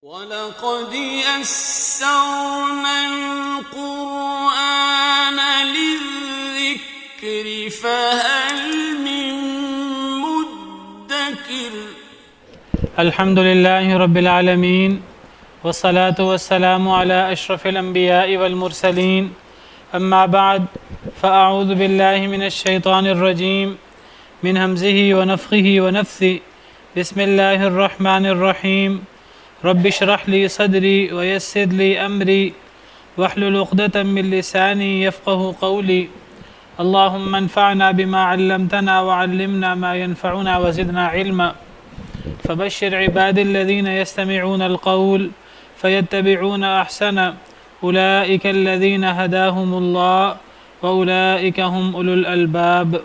وَلَقَدْ يَسَّرْنَا الْقُرْآنَ لِلذِّكْرِ فَهَلْ مِن مُّدَّكِرٍ. الحمد لله رب العالمين والصلاة والسلام على أشرف الأنبياء والمرسلين. أما بعد، فأعوذ بالله من الشيطان الرجيم من همزه ونفخه ونفثه. بسم الله الرحمن الرحيم. رب اشرح لي صدري ويسر لي أمري واحلل عقدة من لساني يفقه قولي. اللهم انفعنا بما علمتنا وعلمنا ما ينفعنا وزدنا علما. فبشر عباد الذين يستمعون القول فيتبعون أحسنه. أولئك الذين هداهم الله وأولئك هم أولو الألباب.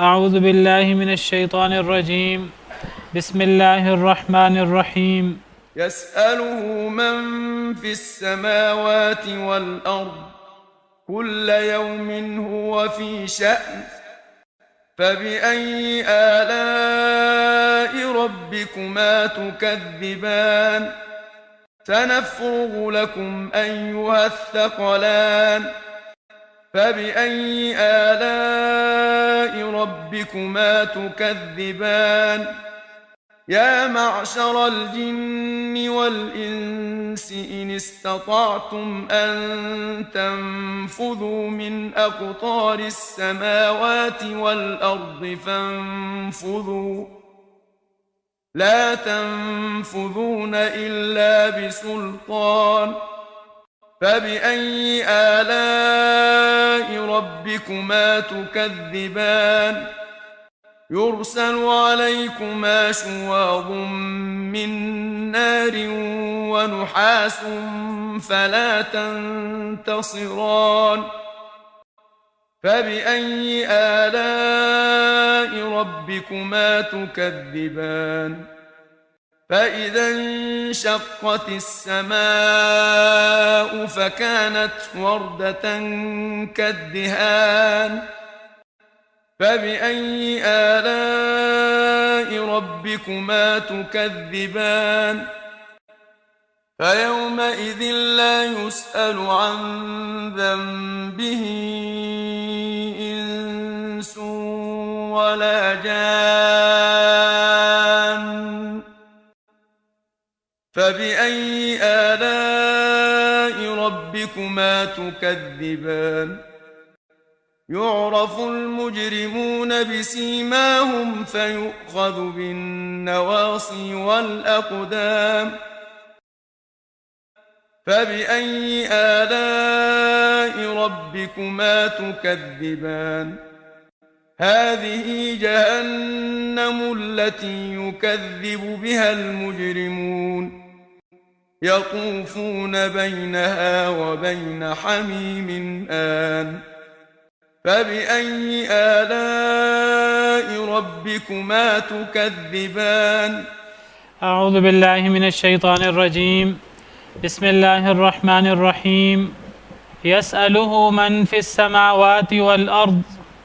أعوذ بالله من الشيطان الرجيم. بسم الله الرحمن الرحيم. يسأله من في السماوات والأرض كل يوم هو في شأن فبأي آلاء ربكما تكذبان سنفرغ لكم أيها الثقلان فبأي آلاء ربكما تكذبان يا معشر الجن والإنس إن استطعتم أن تنفذوا من أقطار السماوات والأرض فانفذوا لا تنفذون إلا بسلطان فبأي آلاء ربكما تكذبان يرسل عليكما شواظ من نار ونحاس فلا تنتصران فبأي آلاء ربكما تكذبان فإذا انشقت السماء فكانت وردة كالدهان فبأي آلاء ربكما تكذبان فيومئذ لا يسأل عن ذنبه إنس ولا جان فبأي آلاء ربكما تكذبان يعرف المجرمون بسيماهم فيؤخذ بالنواصي والأقدام فبأي آلاء ربكما تكذبان هذه جهنم التي يكذب بها المجرمون يطوفون بينها وبين حميم آن فبأي آلاء ربكما تكذبان. أعوذ بالله من الشيطان الرجيم. بسم الله الرحمن الرحيم. يسأله من في السماوات والأرض.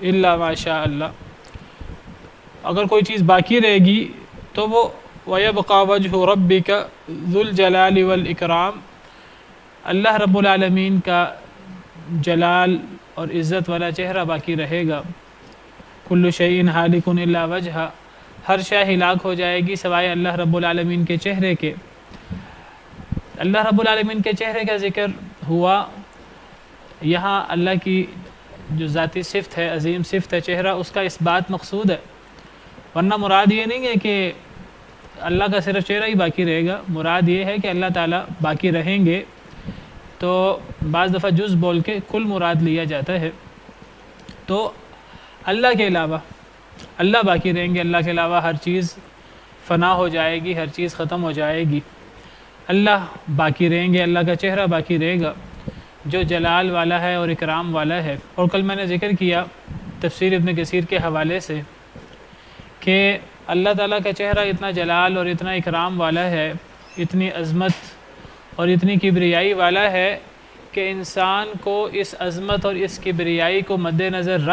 الا ما شاء اللہ، اگر کوئی چیز باقی رہے گی تو وہ وَيَبْقَى وَجْهُ رَبِّكَ ذُو الْجَلَالِ وَالْإِكْرَامِ، اللہ رب العالمین کا جلال اور عزت والا چہرہ باقی رہے گا۔ کل شیء ہالک الا وجہہ، ہر شے ہلاک ہو جائے گی سوائے اللہ رب العالمین کے چہرے کے۔ اللہ رب العالمین کے چہرے کا ذکر ہوا، یہاں اللہ کی جو ذاتی صفت ہے، عظیم صفت ہے چہرہ، اس کا اس بات مقصود ہے، ورنہ مراد یہ نہیں ہے کہ اللہ کا صرف چہرہ ہی باقی رہے گا، مراد یہ ہے کہ اللہ تعالیٰ باقی رہیں گے۔ تو بعض دفعہ جز بول کے کل مراد لیا جاتا ہے۔ تو اللہ کے علاوہ اللہ باقی رہیں گے، اللہ کے علاوہ ہر چیز فنا ہو جائے گی، ہر چیز ختم ہو جائے گی، اللہ باقی رہیں گے، اللہ کا چہرہ باقی رہے گا جو جلال والا ہے اور اکرام والا ہے۔ اور کل میں نے ذکر کیا تفسیر ابن کثیر کے حوالے سے کہ اللہ تعالیٰ کا چہرہ اتنا جلال اور اتنا اکرام والا ہے، اتنی عظمت اور اتنی کبریائی والا ہے کہ انسان کو اس عظمت اور اس کبریائی کو مد نظر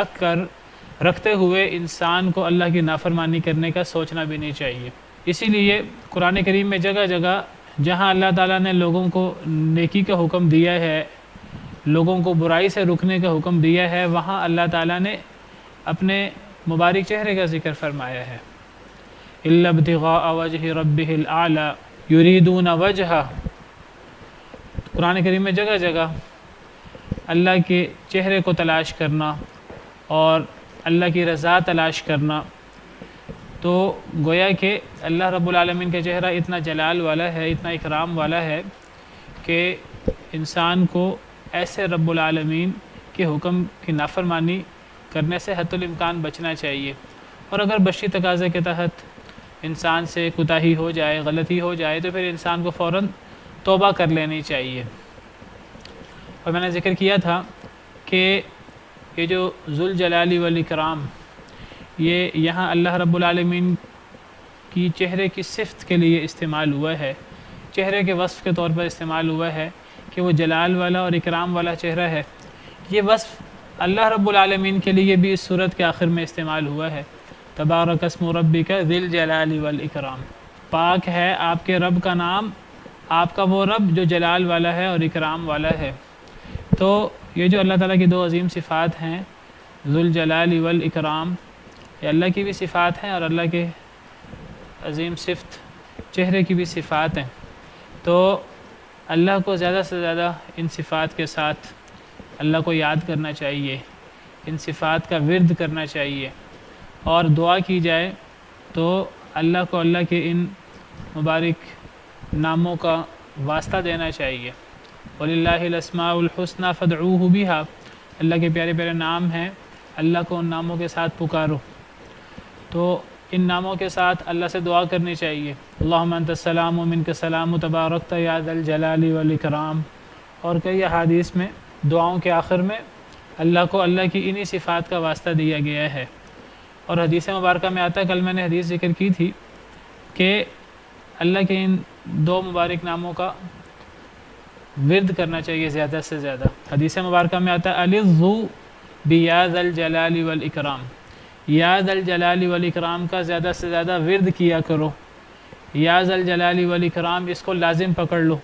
رکھتے ہوئے انسان کو اللہ کی نافرمانی کرنے کا سوچنا بھی نہیں چاہیے۔ اسی لیے قرآن کریم میں جگہ جگہ جہاں اللہ تعالیٰ نے لوگوں کو نیکی کا حکم دیا ہے، لوگوں کو برائی سے رکنے کا حکم دیا ہے، وہاں اللہ تعالیٰ نے اپنے مبارک چہرے کا ذکر فرمایا ہے۔ إِلَّا ابْتِغَاءَ وَجْهِ رَبِّهِ الْأَعْلَى يُرِيدُونَ وَجْهَهُ، قرآن کریم میں جگہ جگہ اللہ کے چہرے کو تلاش کرنا اور اللہ کی رضا تلاش کرنا، تو گویا کہ اللہ رب العالمین کا چہرہ اتنا جلال والا ہے، اتنا اکرام والا ہے کہ انسان کو ایسے رب العالمین کے حکم کی نافرمانی کرنے سے حتی الامکان بچنا چاہیے۔ اور اگر بشری تقاضے کے تحت انسان سے کوتاہی ہو جائے، غلطی ہو جائے، تو پھر انسان کو فوراً توبہ کر لینی چاہیے۔ اور میں نے ذکر کیا تھا کہ یہ جو ذو الجلال والاکرام، یہ یہاں اللہ رب العالمین کی چہرے کی صفت کے لیے استعمال ہوا ہے، چہرے کے وصف کے طور پر استعمال ہوا ہے کہ وہ جلال والا اور اکرام والا چہرہ ہے۔ یہ وصف اللہ رب العالمین کے لیے بھی اس صورت کے آخر میں استعمال ہوا ہے، تبارک اسم ربک ذی الجلال والاکرام، پاک ہے آپ کے رب کا نام، آپ کا وہ رب جو جلال والا ہے اور اکرام والا ہے۔ تو یہ جو اللہ تعالیٰ کی دو عظیم صفات ہیں، ذو الجلال والاکرام، یہ اللہ کی بھی صفات ہیں اور اللہ کے عظیم صفت چہرے کی بھی صفات ہیں۔ تو اللہ کو زیادہ سے زیادہ ان صفات کے ساتھ اللہ کو یاد کرنا چاہیے، ان صفات کا ورد کرنا چاہیے، اور دعا کی جائے تو اللہ کو اللہ کے ان مبارک ناموں کا واسطہ دینا چاہیے۔ وَلِلَّهِ الْأَسْمَاءُ الْحُسْنَى فَادْعُوهُ بِهَا، اللہ کے پیارے پیارے نام ہیں، اللہ کو ان ناموں کے ساتھ پکارو۔ تو ان ناموں کے ساتھ اللہ سے دعا کرنی چاہیے، اللہم انت السلام ومنک السلام تبارکت یا ذا الجلال والاکرام۔ اور کئی احادیث میں دعاؤں کے آخر میں اللہ کو اللہ کی انہی صفات کا واسطہ دیا گیا ہے۔ اور حدیث مبارکہ میں آتا ہے، کل میں نے حدیث ذکر کی تھی کہ اللہ کے ان دو مبارک ناموں کا ورد کرنا چاہیے زیادہ سے زیادہ۔ حدیث مبارکہ میں آتا ہے الذو بیا ذا الجلال والاکرام، یا ذا الجلال والاکرام کا زیادہ سے زیادہ ورد کیا کرو۔ یا ذا الجلال والاکرام، اس کو لازم پکڑ لو۔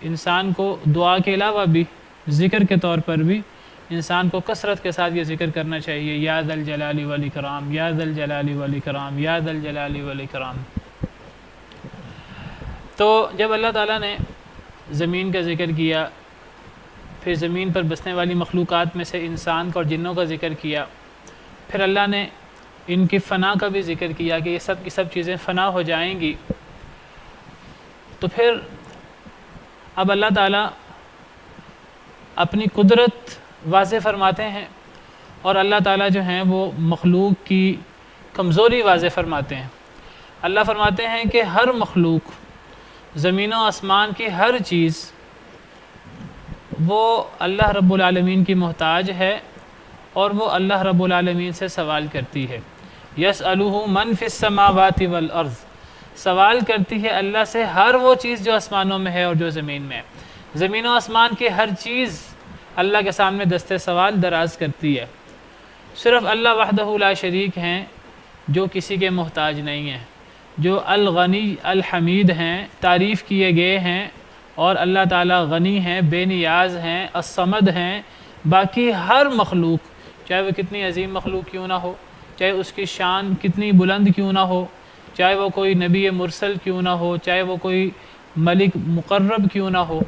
انسان کو دعا کے علاوہ بھی ذکر کے طور پر بھی انسان کو کثرت کے ساتھ یہ ذکر کرنا چاہیے، یا ذا الجلال والاکرام، یا ذا الجلال والاکرام، یا ذا الجلال والاکرام۔ تو جب اللہ تعالیٰ نے زمین کا ذکر کیا، پھر زمین پر بسنے والی مخلوقات میں سے انسان کا اور جنوں کا ذکر کیا، پھر اللہ نے ان کی فنا کا بھی ذکر کیا کہ یہ سب کی سب چیزیں فنا ہو جائیں گی، تو پھر اب اللہ تعالیٰ اپنی قدرت واضح فرماتے ہیں، اور اللہ تعالیٰ جو ہیں وہ مخلوق کی کمزوری واضح فرماتے ہیں۔ اللہ فرماتے ہیں کہ ہر مخلوق، زمین و آسمان کی ہر چیز، وہ اللہ رب العالمین کی محتاج ہے اور وہ اللہ رب العالمین سے سوال کرتی ہے۔ یسألہ من فی السماوات والارض، سوال کرتی ہے اللہ سے ہر وہ چیز جو آسمانوں میں ہے اور جو زمین میں ہے۔ زمین و آسمان کی ہر چیز اللہ کے سامنے دست سوال دراز کرتی ہے۔ صرف اللہ وحدہ لا شریک ہیں جو کسی کے محتاج نہیں ہیں، جو الغنی الحمید ہیں، تعریف کیے گئے ہیں، اور اللہ تعالیٰ غنی ہیں، بے نیاز ہیں، الصمد ہیں۔ باقی ہر مخلوق، چاہے وہ کتنی عظیم مخلوق کیوں نہ ہو، چاہے اس کی شان کتنی بلند کیوں نہ ہو، چاہے وہ کوئی نبی مرسل کیوں نہ ہو، چاہے وہ کوئی ملک مقرب کیوں نہ ہو،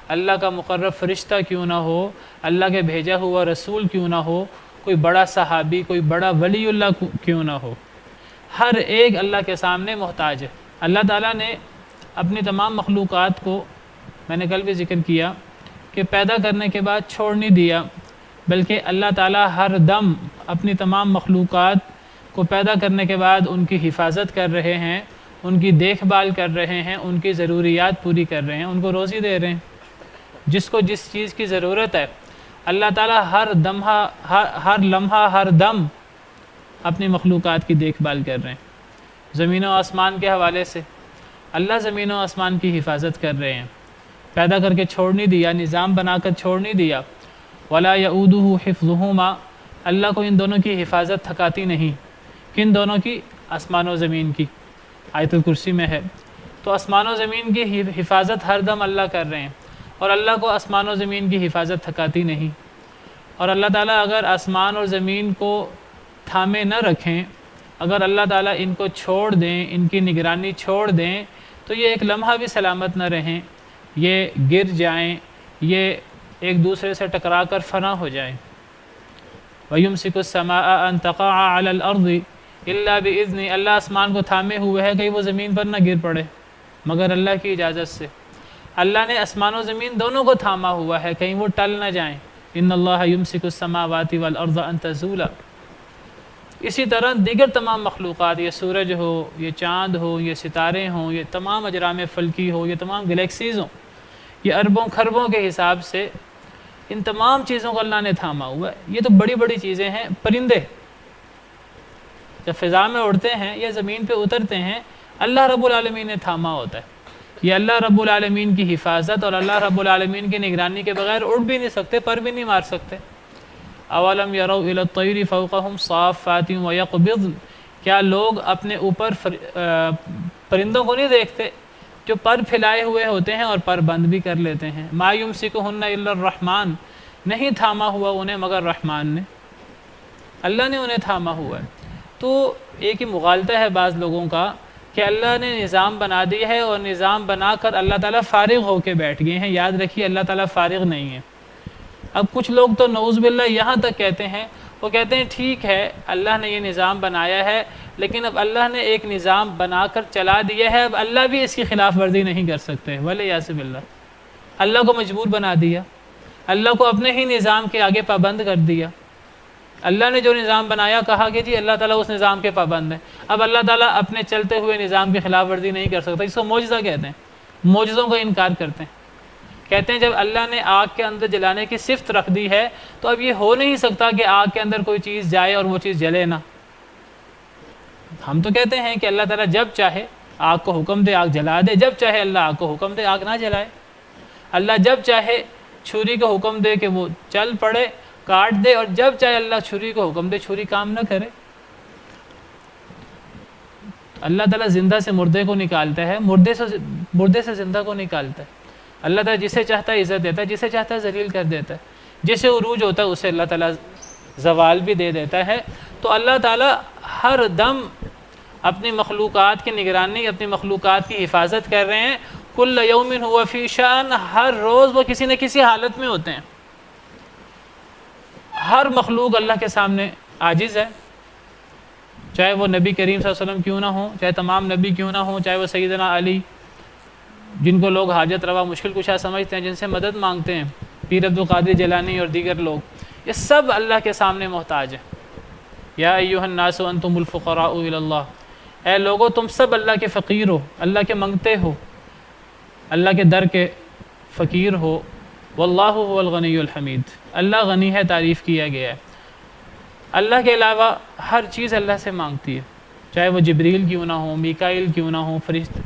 اللہ کا مقرب فرشتہ کیوں نہ ہو، اللہ کے بھیجا ہوا رسول کیوں نہ ہو، کوئی بڑا صحابی، کوئی بڑا ولی اللہ کیوں نہ ہو، ہر ایک اللہ کے سامنے محتاج ہے۔ اللہ تعالیٰ نے اپنی تمام مخلوقات کو، میں نے کل بھی ذکر کیا کہ پیدا کرنے کے بعد چھوڑ نہیں دیا، بلکہ اللہ تعالیٰ ہر دم اپنی تمام مخلوقات کو پیدا کرنے کے بعد ان کی حفاظت کر رہے ہیں، ان کی دیکھ بھال کر رہے ہیں، ان کی ضروریات پوری کر رہے ہیں، ان کو روزی دے رہے ہیں، جس کو جس چیز کی ضرورت ہے۔ اللہ تعالیٰ ہر لمحہ ہر دم اپنی مخلوقات کی دیکھ بھال کر رہے ہیں۔ زمین و آسمان کے حوالے سے اللہ زمین و آسمان کی حفاظت کر رہے ہیں، پیدا کر کے چھوڑ نہیں دیا، نظام بنا کر چھوڑ نہیں دیا۔ ولا یعودہ حفظہما، اللہ کو ان دونوں کی حفاظت تھکاتی نہیں۔ کن دونوں کی؟ آسمان و زمین کی، آیت الکرسی میں ہے۔ تو آسمان و زمین کی حفاظت ہر دم اللہ کر رہے ہیں، اور اللہ کو آسمان و زمین کی حفاظت تھکاتی نہیں۔ اور اللہ تعالیٰ اگر آسمان اور زمین کو تھامے نہ رکھیں، اگر اللہ تعالیٰ ان کو چھوڑ دیں، ان کی نگرانی چھوڑ دیں، تو یہ ایک لمحہ بھی سلامت نہ رہیں، یہ گر جائیں، یہ ایک دوسرے سے ٹکرا کر فنا ہو جائیں۔ وَيُمْسِكُ السَّمَاءَ أَن تَقَعَ عَلَى الْأَرْضِ إِلَّا بِإِذْنِهِ، اللہ آسمان کو تھامے ہوئے ہے کہ وہ زمین پر نہ گر پڑے مگر اللہ کی اجازت سے۔ اللہ نے آسمان و زمین دونوں کو تھاما ہوا ہے، کہیں وہ ٹل نہ جائیں۔ إِنَّ اللَّهَ يُمْسِكُ السَّمَاوَاتِ وَالْأَرْضَ أَن تَزُولَا۔ اسی طرح دیگر تمام مخلوقات، یہ سورج ہو، یہ چاند ہو، یہ ستارے ہوں، یہ تمام اجرام فلکی ہو، یہ تمام گلیکسیز ہوں، یہ اربوں خربوں کے حساب سے ان تمام چیزوں کو اللہ نے تھاما ہوا ہے۔ یہ تو بڑی بڑی چیزیں ہیں۔ پرندے جب فضا میں اڑتے ہیں یا زمین پہ اترتے ہیں، اللہ رب العالمین نے تھاما ہوتا ہے۔ یہ اللہ رب العالمین کی حفاظت اور اللہ رب العالمین کی نگرانی کے بغیر اڑ بھی نہیں سکتے، پر بھی نہیں مار سکتے۔ اولم یروا الی الطیر فوقہم صافات ویقبضن، کیا لوگ اپنے اوپر پرندوں کو نہیں دیکھتے جو پر پھیلائے ہوئے ہوتے ہیں اور پر بند بھی کر لیتے ہیں؟ ما یمسکہن الا الرحمن، نہیں تھاما ہوا انہیں مگر رحمان نے، اللہ نے انہیں تھاما ہوا ہے۔ تو ایک ہی مغالطہ ہے بعض لوگوں کا کہ اللہ نے نظام بنا دیا ہے اور نظام بنا کر اللہ تعالیٰ فارغ ہو کے بیٹھ گئے ہیں۔ یاد رکھیے اللہ تعالیٰ فارغ نہیں ہے۔ اب کچھ لوگ تو نعوذ باللہ یہاں تک کہتے ہیں، وہ کہتے ہیں ٹھیک ہے اللہ نے یہ نظام بنایا ہے، لیکن اب اللہ نے ایک نظام بنا کر چلا دیا ہے، اب اللہ بھی اس کی خلاف ورزی نہیں کر سکتے۔ ولیعاذ باللہ، اللہ کو مجبور بنا دیا، اللہ کو اپنے ہی نظام کے آگے پابند کر دیا۔ اللہ نے جو نظام بنایا کہا کہ جی اللہ تعالیٰ اس نظام کے پابند ہے، اب اللہ تعالیٰ اپنے چلتے ہوئے نظام کی خلاف ورزی نہیں کر سکتا، اس کو معجزہ کہتے ہیں۔ معجزوں کو انکار کرتے ہیں، کہتے ہیں جب اللہ نے آگ کے اندر جلانے کی صفت رکھ دی ہے تو اب یہ ہو نہیں سکتا کہ آگ کے اندر کوئی چیز جائے اور وہ چیز جلے نہ۔ ہم تو کہتے ہیں کہ اللہ تعالیٰ جب چاہے آگ کو حکم دے آگ جلا دے، جب چاہے اللہ آگ کو حکم دے آگ نہ جلائے، اللہ جب چاہے چھری کو حکم دے کہ وہ چل پڑے کاٹ دے، اور جب چاہے اللہ چھری کو حکم دے چھری کام نہ کرے۔ اللہ تعالیٰ زندہ سے مردے کو نکالتا ہے، مردے سے زندہ کو نکالتا ہے۔ اللہ تعالیٰ جسے چاہتا ہے عزت دیتا ہے، جسے چاہتا ہے ذلیل کر دیتا ہے، جسے عروج ہوتا ہے اسے اللہ تعالیٰ زوال بھی دے دیتا ہے۔ تو اللہ تعالیٰ ہر دم اپنی مخلوقات کی نگرانی، اپنی مخلوقات کی حفاظت کر رہے ہیں۔ کل یوم ہوا فی شأن، ہر روز وہ کسی نہ کسی حالت میں ہوتے ہیں۔ ہر مخلوق اللہ کے سامنے عاجز ہے، چاہے وہ نبی کریم صلی اللہ علیہ وسلم کیوں نہ ہوں، چاہے تمام نبی کیوں نہ ہوں، چاہے وہ سیدنا علی جن کو لوگ حاجت روا مشکل کشا سمجھتے ہیں، جن سے مدد مانگتے ہیں، پیر عبدالقادر جیلانی اور دیگر لوگ، یہ سب اللہ کے سامنے محتاج ہیں۔ یا ایھا الناس انتم الفقراء الی اللہ، اے لوگو تم سب اللہ کے فقیر ہو، اللہ کے منگتے ہو، اللہ کے در کے فقیر ہو۔ واللہ هو الغنی الحمید، اللہ غنی ہے، تعریف کیا گیا ہے۔ اللہ کے علاوہ ہر چیز اللہ سے مانگتی ہے، چاہے وہ جبریل کیوں نہ ہو، میکائیل کیوں نہ ہو، فرشت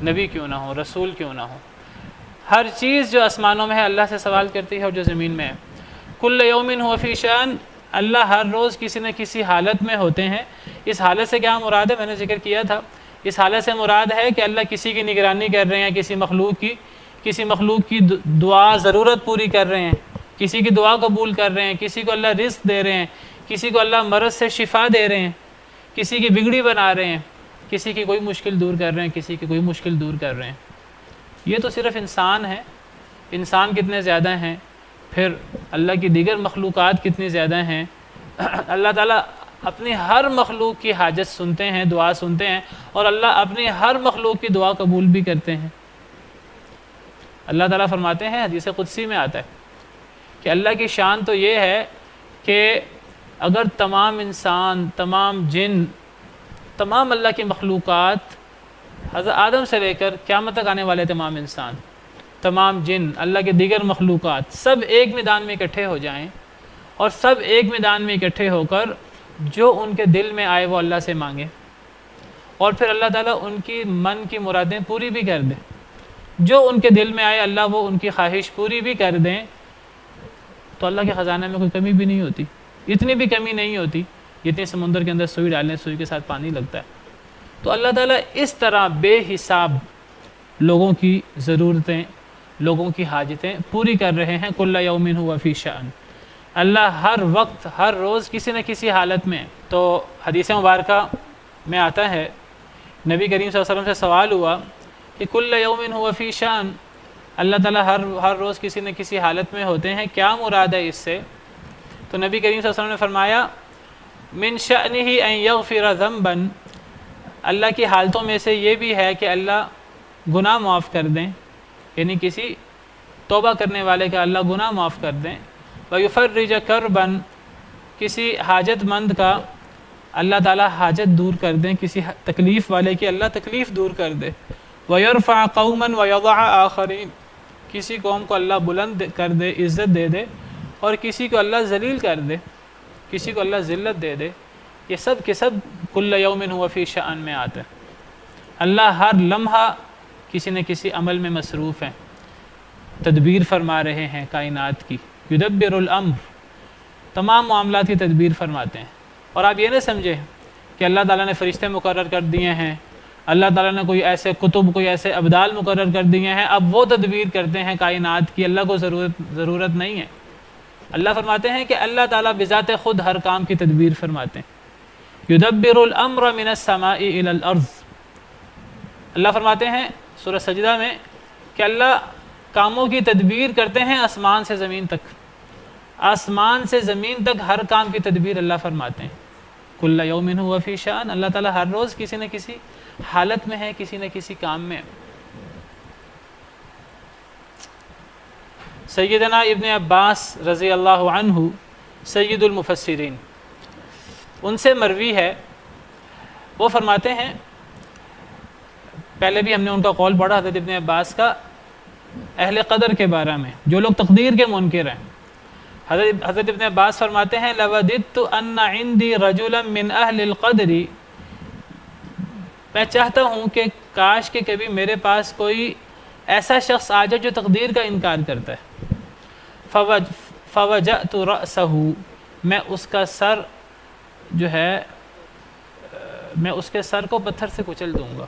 نبی کیوں نہ ہو، رسول کیوں نہ ہو، ہر چیز جو آسمانوں میں ہے اللہ سے سوال کرتی ہے اور جو زمین میں ہے۔ کل یوم ہوا فی شأن، اللہ ہر روز کسی نہ کسی حالت میں ہوتے ہیں۔ اس حالت سے کیا مراد ہے؟ میں نے ذکر کیا تھا، اس حالت سے مراد ہے کہ اللہ کسی کی نگرانی کر رہے ہیں، کسی مخلوق کی دعا ضرورت پوری کر رہے ہیں، کسی کی دعا قبول کر رہے ہیں، کسی کو اللہ رزق دے رہے ہیں، کسی کو اللہ مرض سے شفا دے رہے ہیں، کسی کی بگڑی بنا رہے ہیں، کسی کی کوئی مشکل دور کر رہے ہیں، کسی کی کوئی مشکل دور کر رہے ہیں۔ یہ تو صرف انسان ہے، انسان کتنے زیادہ ہیں، پھر اللہ کی دیگر مخلوقات کتنی زیادہ ہیں۔ اللہ تعالیٰ اپنی ہر مخلوق کی حاجت سنتے ہیں، دعا سنتے ہیں، اور اللہ اپنی ہر مخلوق کی دعا قبول بھی کرتے ہیں۔ اللہ تعالیٰ فرماتے ہیں، حدیث قدسی میں آتا ہے کہ اللہ کی شان تو یہ ہے کہ اگر تمام انسان، تمام جن، تمام اللہ کی مخلوقات، حضرت آدم سے لے کر قیامت تک آنے والے تمام انسان، تمام جن، اللہ کے دیگر مخلوقات، سب ایک میدان میں اکٹھے ہو جائیں اور سب ایک میدان میں اکٹھے ہو کر جو ان کے دل میں آئے وہ اللہ سے مانگے، اور پھر اللہ تعالیٰ ان کی من کی مرادیں پوری بھی کر دیں، جو ان کے دل میں آئے اللہ وہ ان کی خواہش پوری بھی کر دیں، تو اللہ کے خزانے میں کوئی کمی بھی نہیں ہوتی، اتنی بھی کمی نہیں ہوتی جتنی سمندر کے اندر سوئی ڈالیں، سوئی کے ساتھ پانی لگتا ہے۔ تو اللہ تعالیٰ اس طرح بے حساب لوگوں کی ضرورتیں، لوگوں کی حاجتیں پوری کر رہے ہیں۔ کل یوم ہوا فی شأن، اللہ ہر وقت، ہر روز کسی نہ کسی حالت میں۔ تو حدیث مبارکہ میں آتا ہے، نبی کریم صلی اللہ علیہ وسلم سے سوال ہوا کہ کل یوم ہوا فی شأن، اللہ تعالیٰ ہر روز کسی نہ کسی حالت میں ہوتے ہیں، کیا مراد ہے اس سے؟ تو نبی کریم صلی اللہ علیہ وسلم نے فرمایا من شأنہ ان یغفر ذنبا، اللہ کی حالتوں میں سے یہ بھی ہے کہ اللہ گناہ معاف کر دیں، یعنی کسی توبہ کرنے والے کا اللہ گناہ معاف کر دیں، وَيُفَرِّجَ كَرْبًا، کسی حاجت مند کا اللہ تعالیٰ حاجت دور کر دیں، کسی تکلیف والے کی اللہ تکلیف دور کر دے، وَيَرْفَعَ قَوْمًا وَيَضَعَ آخَرِينَ، کسی قوم کو اللہ بلند کر دے، عزت دے دے، اور کسی کو اللہ ذلیل کر دے، کسی کو اللہ ذلت دے دے۔ یہ سب کے سب کل یوم ہوا فی شأن میں آتا ہے۔ اللہ ہر لمحہ کسی نہ کسی عمل میں مصروف ہیں، تدبیر فرما رہے ہیں کائنات کی، یدبر الامر، تمام معاملات کی تدبیر فرماتے ہیں۔ اور آپ یہ نہ سمجھیں کہ اللہ تعالیٰ نے فرشتے مقرر کر دیے ہیں، اللہ تعالیٰ نے کوئی ایسے کتب، کوئی ایسے ابدال مقرر کر دیے ہیں، اب وہ تدبیر کرتے ہیں کائنات کی، اللہ کو ضرورت نہیں ہے۔ اللہ فرماتے ہیں کہ اللہ تعالیٰ بذات خود ہر کام کی تدبیر فرماتے ہیں۔ یدبر الامر من السماء الى الارض، اللہ فرماتے ہیں سورہ سجدہ میں کہ اللہ کاموں کی تدبیر کرتے ہیں آسمان سے زمین تک، آسمان سے زمین تک ہر کام کی تدبیر اللہ فرماتے ہیں۔ کل یوم ہوا فی شأن، اللہ تعالیٰ ہر روز کسی نہ کسی حالت میں ہے، کسی نہ کسی کام میں۔ سیدنا ابن عباس رضی اللہ عنہ سید المفسرین، ان سے مروی ہے، وہ فرماتے ہیں، پہلے بھی ہم نے ان کا قول پڑھا حضرت ابن عباس کا اہل قدر کے بارے میں، جو لوگ تقدیر کے منکر ہیں۔ حضرت ابن عباس فرماتے ہیں لَوَدِدْتُ أَنَّ عِنْدِي رَجُلًا مِّنْ أَهْلِ الْقَدْرِ، میں چاہتا ہوں کہ کاش کہ کبھی میرے پاس کوئی ایسا شخص آ جائے جو تقدیر کا انکار کرتا ہے۔ فَوَجَأْتُ رَأْسَهُ، میں اس کا سر جو ہے، میں اس کے سر کو پتھر سے کچل دوں گا۔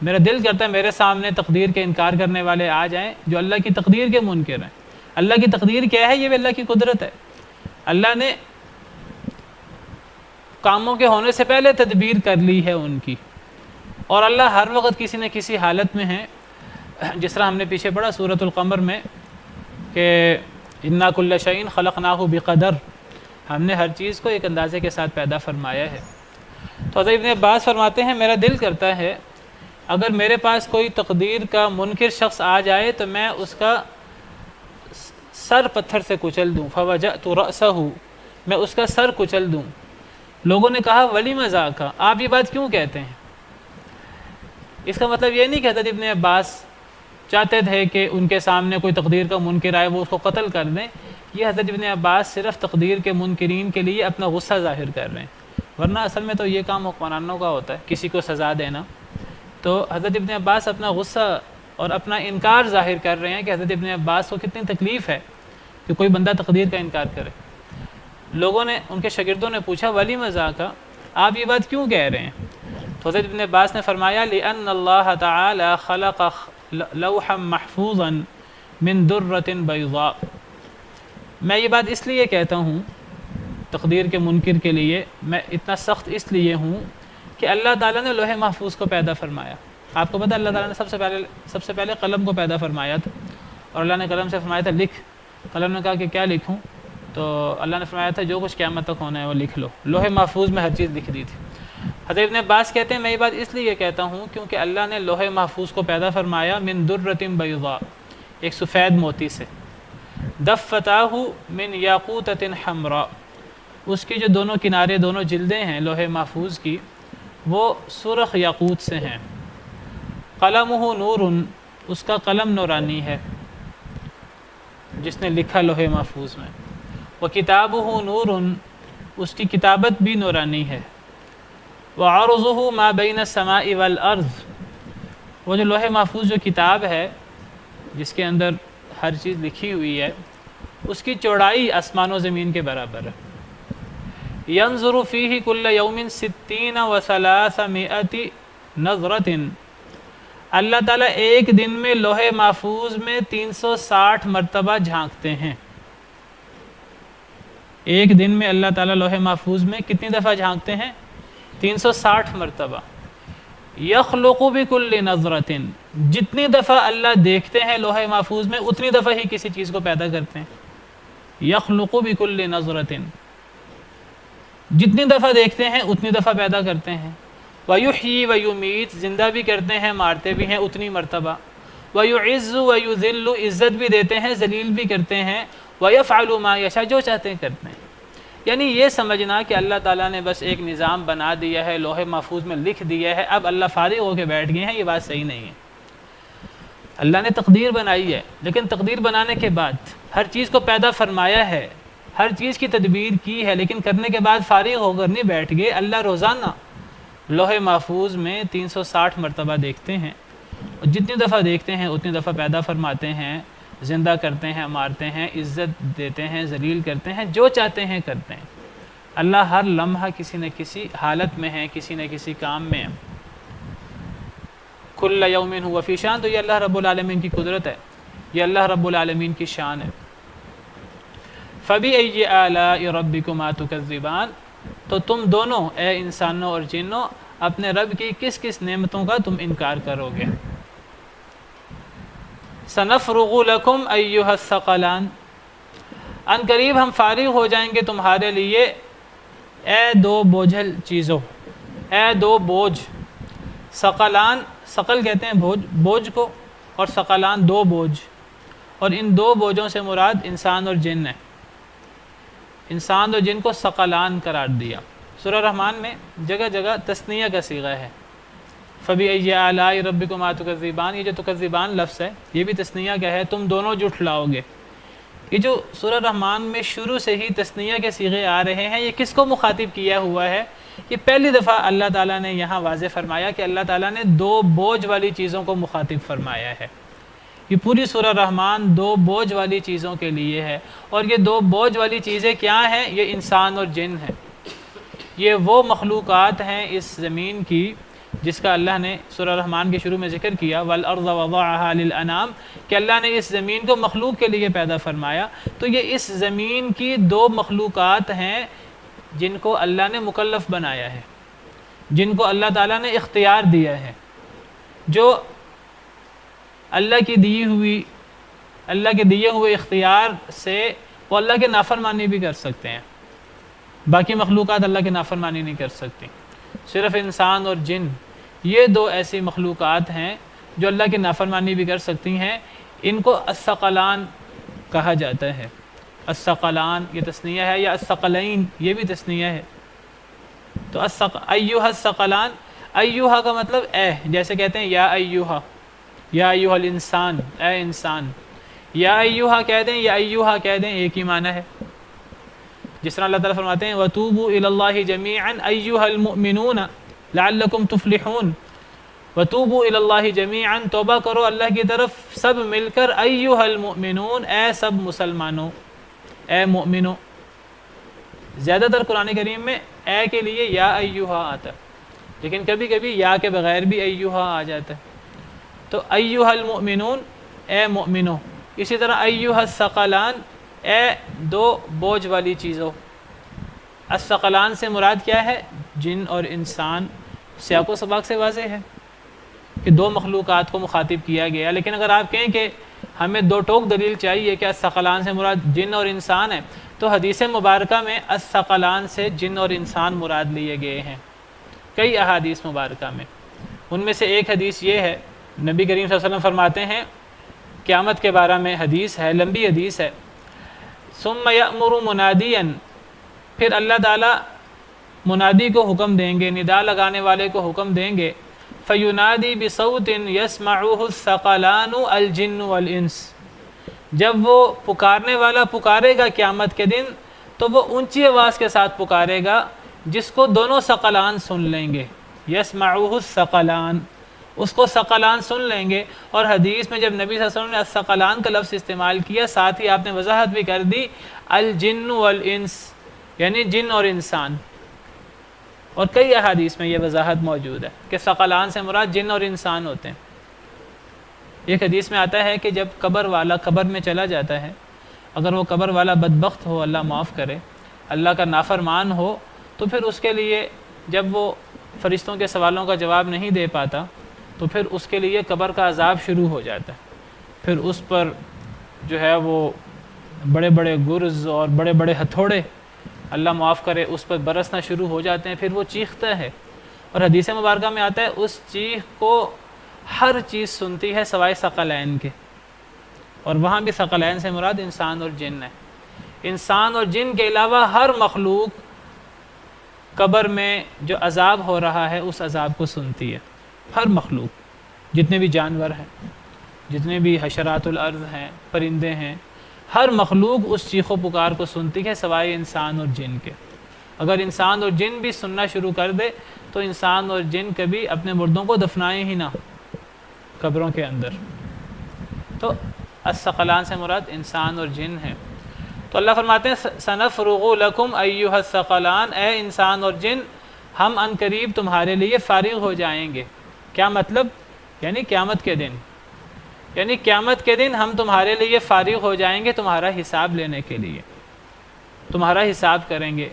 میرا دل کرتا ہے میرے سامنے تقدیر کے انکار کرنے والے آ جائیں جو اللہ کی تقدیر کے منکر ہیں۔ اللہ کی تقدیر کیا ہے؟ یہ بھی اللہ کی قدرت ہے۔ اللہ نے کاموں کے ہونے سے پہلے تدبیر کر لی ہے ان کی، اور اللہ ہر وقت کسی نہ کسی حالت میں ہے۔ جس طرح ہم نے پیچھے پڑھا سورۃ القمر میں کہ اِنَّا كُلَّ شَيْءٍ خَلَقْنَاهُ بِقَدَرٍ، ہم نے ہر چیز کو ایک اندازے کے ساتھ پیدا فرمایا ہے۔ تو حضرت ابن عباس فرماتے ہیں میرا دل کرتا ہے اگر میرے پاس کوئی تقدیر کا منکر شخص آ جائے تو میں اس کا سر پتھر سے کچل دوں۔ فوجأت رأسہ، میں اس کا سر کچل دوں۔ لوگوں نے کہا ولیمہ ذاک، آپ یہ بات کیوں کہتے ہیں؟ اس کا مطلب یہ نہیں کہ حضرت ابن عباس چاہتے تھے کہ ان کے سامنے کوئی تقدیر کا منکر آئے وہ اس کو قتل کر دیں۔ یہ حضرت ابن عباس صرف تقدیر کے منکرین کے لیے اپنا غصہ ظاہر کر رہے ہیں، ورنہ اصل میں تو یہ کام حکمرانوں کا ہوتا ہے، کسی کو سزا دینا۔ تو حضرت ابن عباس اپنا غصہ اور اپنا انکار ظاہر کر رہے ہیں کہ حضرت ابن عباس کو کتنی تکلیف ہے کہ کوئی بندہ تقدیر کا انکار کرے۔ لوگوں نے، ان کے شاگردوں نے پوچھا ولی مذاکا، آپ یہ بات کیوں کہہ رہے ہیں؟ تو حضرت ابن عباس نے فرمایا لأن اللہ تعالی خلق لوحا محفوظا من درۃ بیضاء، میں یہ بات اس لیے کہتا ہوں تقدیر کے منکر کے لیے، میں اتنا سخت اس لیے ہوں کہ اللہ تعالیٰ نے لوح محفوظ کو پیدا فرمایا۔ آپ کو پتہ اللہ تعالیٰ نے سب سے پہلے قلم کو پیدا فرمایا تھا، اور اللہ نے قلم سے فرمایا تھا لکھ۔ قلم نے کہا کہ کیا لکھوں؟ تو اللہ نے فرمایا تھا جو کچھ قیامت تک ہونا ہے وہ لکھ لو۔ لوح محفوظ میں ہر چیز لکھ دی تھی۔ حضرت ابن عباس کہتے ہیں میں یہ بات اس لیے کہتا ہوں کیونکہ اللہ نے لوح محفوظ کو پیدا فرمایا من درۃ بیضاء، ایک سفید موتی سے، دفتاہ من یاقوتۃ حمراء، اس کی جو دونوں کنارے، دونوں جلدیں ہیں لوح محفوظ کی، وہ سرخ یاقوت سے ہیں۔ قلمہ نور، اس کا قلم نورانی ہے جس نے لکھا لوح محفوظ میں۔ وکتابہ نور، اس کی کتابت بھی نورانی ہے۔ وعرضہ ما بین السماء والارض، وہ جو لوح محفوظ جو کتاب ہے جس کے اندر ہر چیز لکھی ہوئی ہے، اس کی چوڑائی آسمان و زمین کے برابر ہے۔ ینظر فیہ کل یوم 60 و300 نظرۃ، اللہ تعالیٰ ایک دن میں لوح محفوظ میں 360 مرتبہ جھانکتے ہیں۔ ایک دن میں اللہ تعالیٰ لوح محفوظ میں کتنی دفعہ جھانکتے ہیں؟ 360 مرتبہ۔ یخلق بکل نظرۃ، جتنی دفعہ اللہ دیکھتے ہیں لوح محفوظ میں اتنی دفعہ ہی کسی چیز کو پیدا کرتے ہیں۔ یخلق بکل نظرۃ، جتنی دفعہ دیکھتے ہیں اتنی دفعہ پیدا کرتے ہیں۔ ویحیی ویمیت، زندہ بھی کرتے ہیں مارتے بھی ہیں اتنی مرتبہ۔ ویعز ویذل، عزت بھی دیتے ہیں ذلیل بھی کرتے ہیں۔ ویفعل ما یشاء، جو چاہتے ہیں کرتے ہیں۔ یعنی یہ سمجھنا کہ اللہ تعالیٰ نے بس ایک نظام بنا دیا ہے، لوح محفوظ میں لکھ دیا ہے، اب اللہ فارغ ہو کے بیٹھ گئے ہیں، یہ بات صحیح نہیں ہے۔ اللہ نے تقدیر بنائی ہے، لیکن تقدیر بنانے کے بعد ہر چیز کو پیدا فرمایا ہے، ہر چیز کی تدبیر کی ہے، لیکن کرنے کے بعد فارغ ہو کر نہیں بیٹھ گئے۔ اللہ روزانہ لوح محفوظ میں 360 مرتبہ دیکھتے ہیں، اور جتنی دفعہ دیکھتے ہیں اتنی دفعہ پیدا فرماتے ہیں، زندہ کرتے ہیں، مارتے ہیں، عزت دیتے ہیں، ذلیل کرتے ہیں، جو چاہتے ہیں کرتے ہیں۔ اللہ ہر لمحہ کسی نہ کسی حالت میں ہے، کسی نہ کسی کام میں ہے۔ کل یوم ہوا فی شان، تو یہ اللہ رب العالمین کی قدرت ہے، یہ اللہ رب العالمین کی شان ہے۔ فَبِأَيِّ آلَاءِ رَبِّكُمَا تُكَذِّبَانِ، تو تم دونوں اے انسانوں اور جنوں اپنے رب کی کس کس نعمتوں کا تم انکار کرو گے؟ سَنَفْرُغُ لَكُمْ أَيُّهَا الثَّقَلَانِ، ان قریب ہم فارغ ہو جائیں گے تمہارے لیے اے دو بوجھل چیزوں، اے دو بوجھ۔ ثقلان، ثقل کہتے ہیں بوجھ کو، اور ثقلان دو بوجھ، اور ان دو بوجھوں سے مراد انسان اور جن ہے۔ انسان اور جن کو ثقلان قرار دیا۔ سورہ رحمان میں جگہ جگہ تثنیہ کا صیغہ ہے۔ فَبِأَيِّ آلَاءِ رَبِّكُمَا تُكَذِّبَانِ، یہ جو تکذبان لفظ ہے یہ بھی تثنیہ کا ہے، تم دونوں جھٹلاؤ گے۔ یہ جو سورہ رحمان میں شروع سے ہی تثنیہ کے صیغے آ رہے ہیں، یہ کس کو مخاطب کیا ہوا ہے؟ یہ پہلی دفعہ اللہ تعالیٰ نے یہاں واضح فرمایا کہ اللہ تعالیٰ نے دو بوجھ والی چیزوں کو مخاطب فرمایا ہے۔ یہ پوری سورہ رحمان دو بوجھ والی چیزوں کے لیے ہے، اور یہ دو بوجھ والی چیزیں کیا ہیں؟ یہ انسان اور جن ہیں۔ یہ وہ مخلوقات ہیں اس زمین کی جس کا اللہ نے سورہ رحمان کے شروع میں ذکر کیا، وَالْأَرْضَ وَضَعَهَا لِلْأَنَامِ، کہ اللہ نے اس زمین کو مخلوق کے لیے پیدا فرمایا۔ تو یہ اس زمین کی دو مخلوقات ہیں جن کو اللہ نے مکلف بنایا ہے، جن کو اللہ تعالیٰ نے اختیار دیا ہے، جو اللہ کے دیے ہوئے اختیار سے وہ اللہ کے نافرمانی بھی کر سکتے ہیں۔ باقی مخلوقات اللہ کی نافرمانی نہیں کر سکتی، صرف انسان اور جن، یہ دو ایسی مخلوقات ہیں جو اللہ کی نافرمانی بھی کر سکتی ہیں۔ ان کو الثقلان کہا جاتا ہے۔ الثقلان یہ تثنیہ ہے، یا الثقلین یہ بھی تثنیہ ہے۔ تو ایھا الثقلان، ایھا کا مطلب اے، جیسے کہتے ہیں یا ایھا، یا ایھا الانسان، اے انسان۔ یا ایھا کہہ دیں یا ایھا کہہ دیں ایک ہی معنی ہے۔ جس طرح اللہ تعالیٰ فرماتے ہیں وَتُوبُوا إِلَى اللَّهِ جَمِيعًا أَيُّهَا الْمُؤْمِنُونَ لَعَلَّكُمْ تُفْلِحُونَ، وَتُوبُوا إِلَى اللَّهِ جَمِيعًا، توبہ کرو اللہ کی طرف سب مل کر، أَيُّهَا الْمُؤْمِنُونَ، اے سب مسلمانوں۔ اے مؤمنو. زیادہ تر قرآن کریم میں اے کے لیے یا ایہا آتا ہے، لیکن کبھی کبھی یا کے بغیر بھی ایہا آ جاتا ہے. تو ایہا المؤمنون، اے مؤمنو. اسی طرح ایہا الثقلان، اے دو بوجھ والی چیزوں. الثقلان سے مراد کیا ہے؟ جن اور انسان. سیاق و سباق سے واضح ہے کہ دو مخلوقات کو مخاطب کیا گیا. لیکن اگر آپ کہیں کہ ہمیں دو ٹوک دلیل چاہیے کہ الثقلان سے مراد جن اور انسان ہے، تو حدیث مبارکہ میں الثقلان سے جن اور انسان مراد لیے گئے ہیں کئی احادیث مبارکہ میں. ان میں سے ایک حدیث یہ ہے، نبی کریم صلی اللہ علیہ وسلم فرماتے ہیں قیامت کے بارے میں حدیث ہے، لمبی حدیث ہے. ثم یأمر منادیا، پھر اللہ تعالیٰ منادی کو حکم دیں گے، ندا لگانے والے کو حکم دیں گے. فَيُنَادِي بِصَوْتٍ يَسْمَعُهُ الثَّقَلَانُ الْجِنُّ وَالْإِنسُ، جب وہ پکارنے والا پکارے گا قیامت کے دن تو وہ اونچی آواز کے ساتھ پکارے گا جس کو دونوں ثقلان سن لیں گے. يَسْمَعُهُ الثَّقَلَانُ، اس کو ثقلان سن لیں گے. اور حدیث میں جب نبی صلی اللہ علیہ وسلم نے الثقلان کا لفظ استعمال کیا، ساتھ ہی آپ نے وضاحت بھی کر دی الجن والانس، یعنی جن اور انسان. اور کئی احادیث میں یہ وضاحت موجود ہے کہ ثقلان سے مراد جن اور انسان ہوتے ہیں. ایک حدیث میں آتا ہے کہ جب قبر والا قبر میں چلا جاتا ہے، اگر وہ قبر والا بدبخت ہو، اللہ معاف کرے، اللہ کا نافرمان ہو، تو پھر اس کے لیے جب وہ فرشتوں کے سوالوں کا جواب نہیں دے پاتا تو پھر اس کے لیے قبر کا عذاب شروع ہو جاتا ہے. پھر اس پر جو ہے وہ بڑے بڑے گرز اور بڑے بڑے ہتھوڑے، اللہ معاف کرے، اس پر برسنا شروع ہو جاتے ہیں. پھر وہ چیختا ہے، اور حدیث مبارکہ میں آتا ہے اس چیخ کو ہر چیز سنتی ہے سوائے ثقلین کے. اور وہاں بھی ثقلین سے مراد انسان اور جن ہے. انسان اور جن کے علاوہ ہر مخلوق قبر میں جو عذاب ہو رہا ہے اس عذاب کو سنتی ہے. ہر مخلوق، جتنے بھی جانور ہیں، جتنے بھی حشرات الارض ہیں، پرندے ہیں، ہر مخلوق اس چیخ و پکار کو سنتی ہے سوائے انسان اور جن کے. اگر انسان اور جن بھی سننا شروع کر دے تو انسان اور جن کبھی اپنے مردوں کو دفنائیں ہی نہ قبروں کے اندر. تو الثقلان سے مراد انسان اور جن ہیں. تو اللہ فرماتے ہیں سنفرغ لکم ایھا الثقلان، اے انسان اور جن، ہم ان قریب تمہارے لیے فارغ ہو جائیں گے. کیا مطلب؟ یعنی قیامت کے دن، یعنی قیامت کے دن ہم تمہارے لیے فارغ ہو جائیں گے تمہارا حساب لینے کے لیے، تمہارا حساب کریں گے.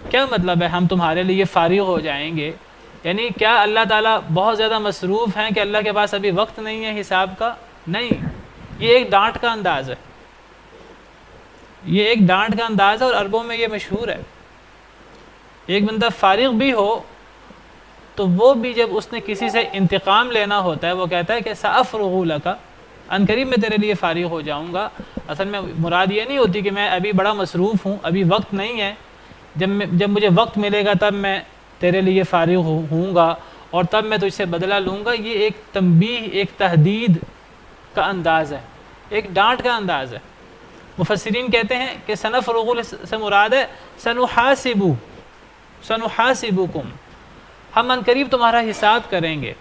کیا مطلب ہے ہم تمہارے لیے فارغ ہو جائیں گے؟ یعنی کیا اللہ تعالیٰ بہت زیادہ مصروف ہیں کہ اللہ کے پاس ابھی وقت نہیں ہے حساب کا؟ نہیں، یہ ایک ڈانٹ کا انداز ہے، یہ ایک ڈانٹ کا انداز ہے، اور عربوں میں یہ مشہور ہے. ایک بندہ فارغ بھی ہو تو وہ بھی جب اس نے کسی سے انتقام لینا ہوتا ہے وہ کہتا ہے کہ سأفرغ لک، ان قریب میں تیرے لیے فارغ ہو جاؤں گا. اصل میں مراد یہ نہیں ہوتی کہ میں ابھی بڑا مصروف ہوں، ابھی وقت نہیں ہے، جب مجھے وقت ملے گا تب میں تیرے لیے فارغ ہوں گا اور تب میں تجھ سے بدلہ لوں گا. یہ ایک تنبیہ، ایک تہدید کا انداز ہے، ایک ڈانٹ کا انداز ہے. مفسرین کہتے ہیں کہ سنفرغ سے مراد ہے سنحاسبکم، ہم ان قریب تمہارا حساب کریں گے.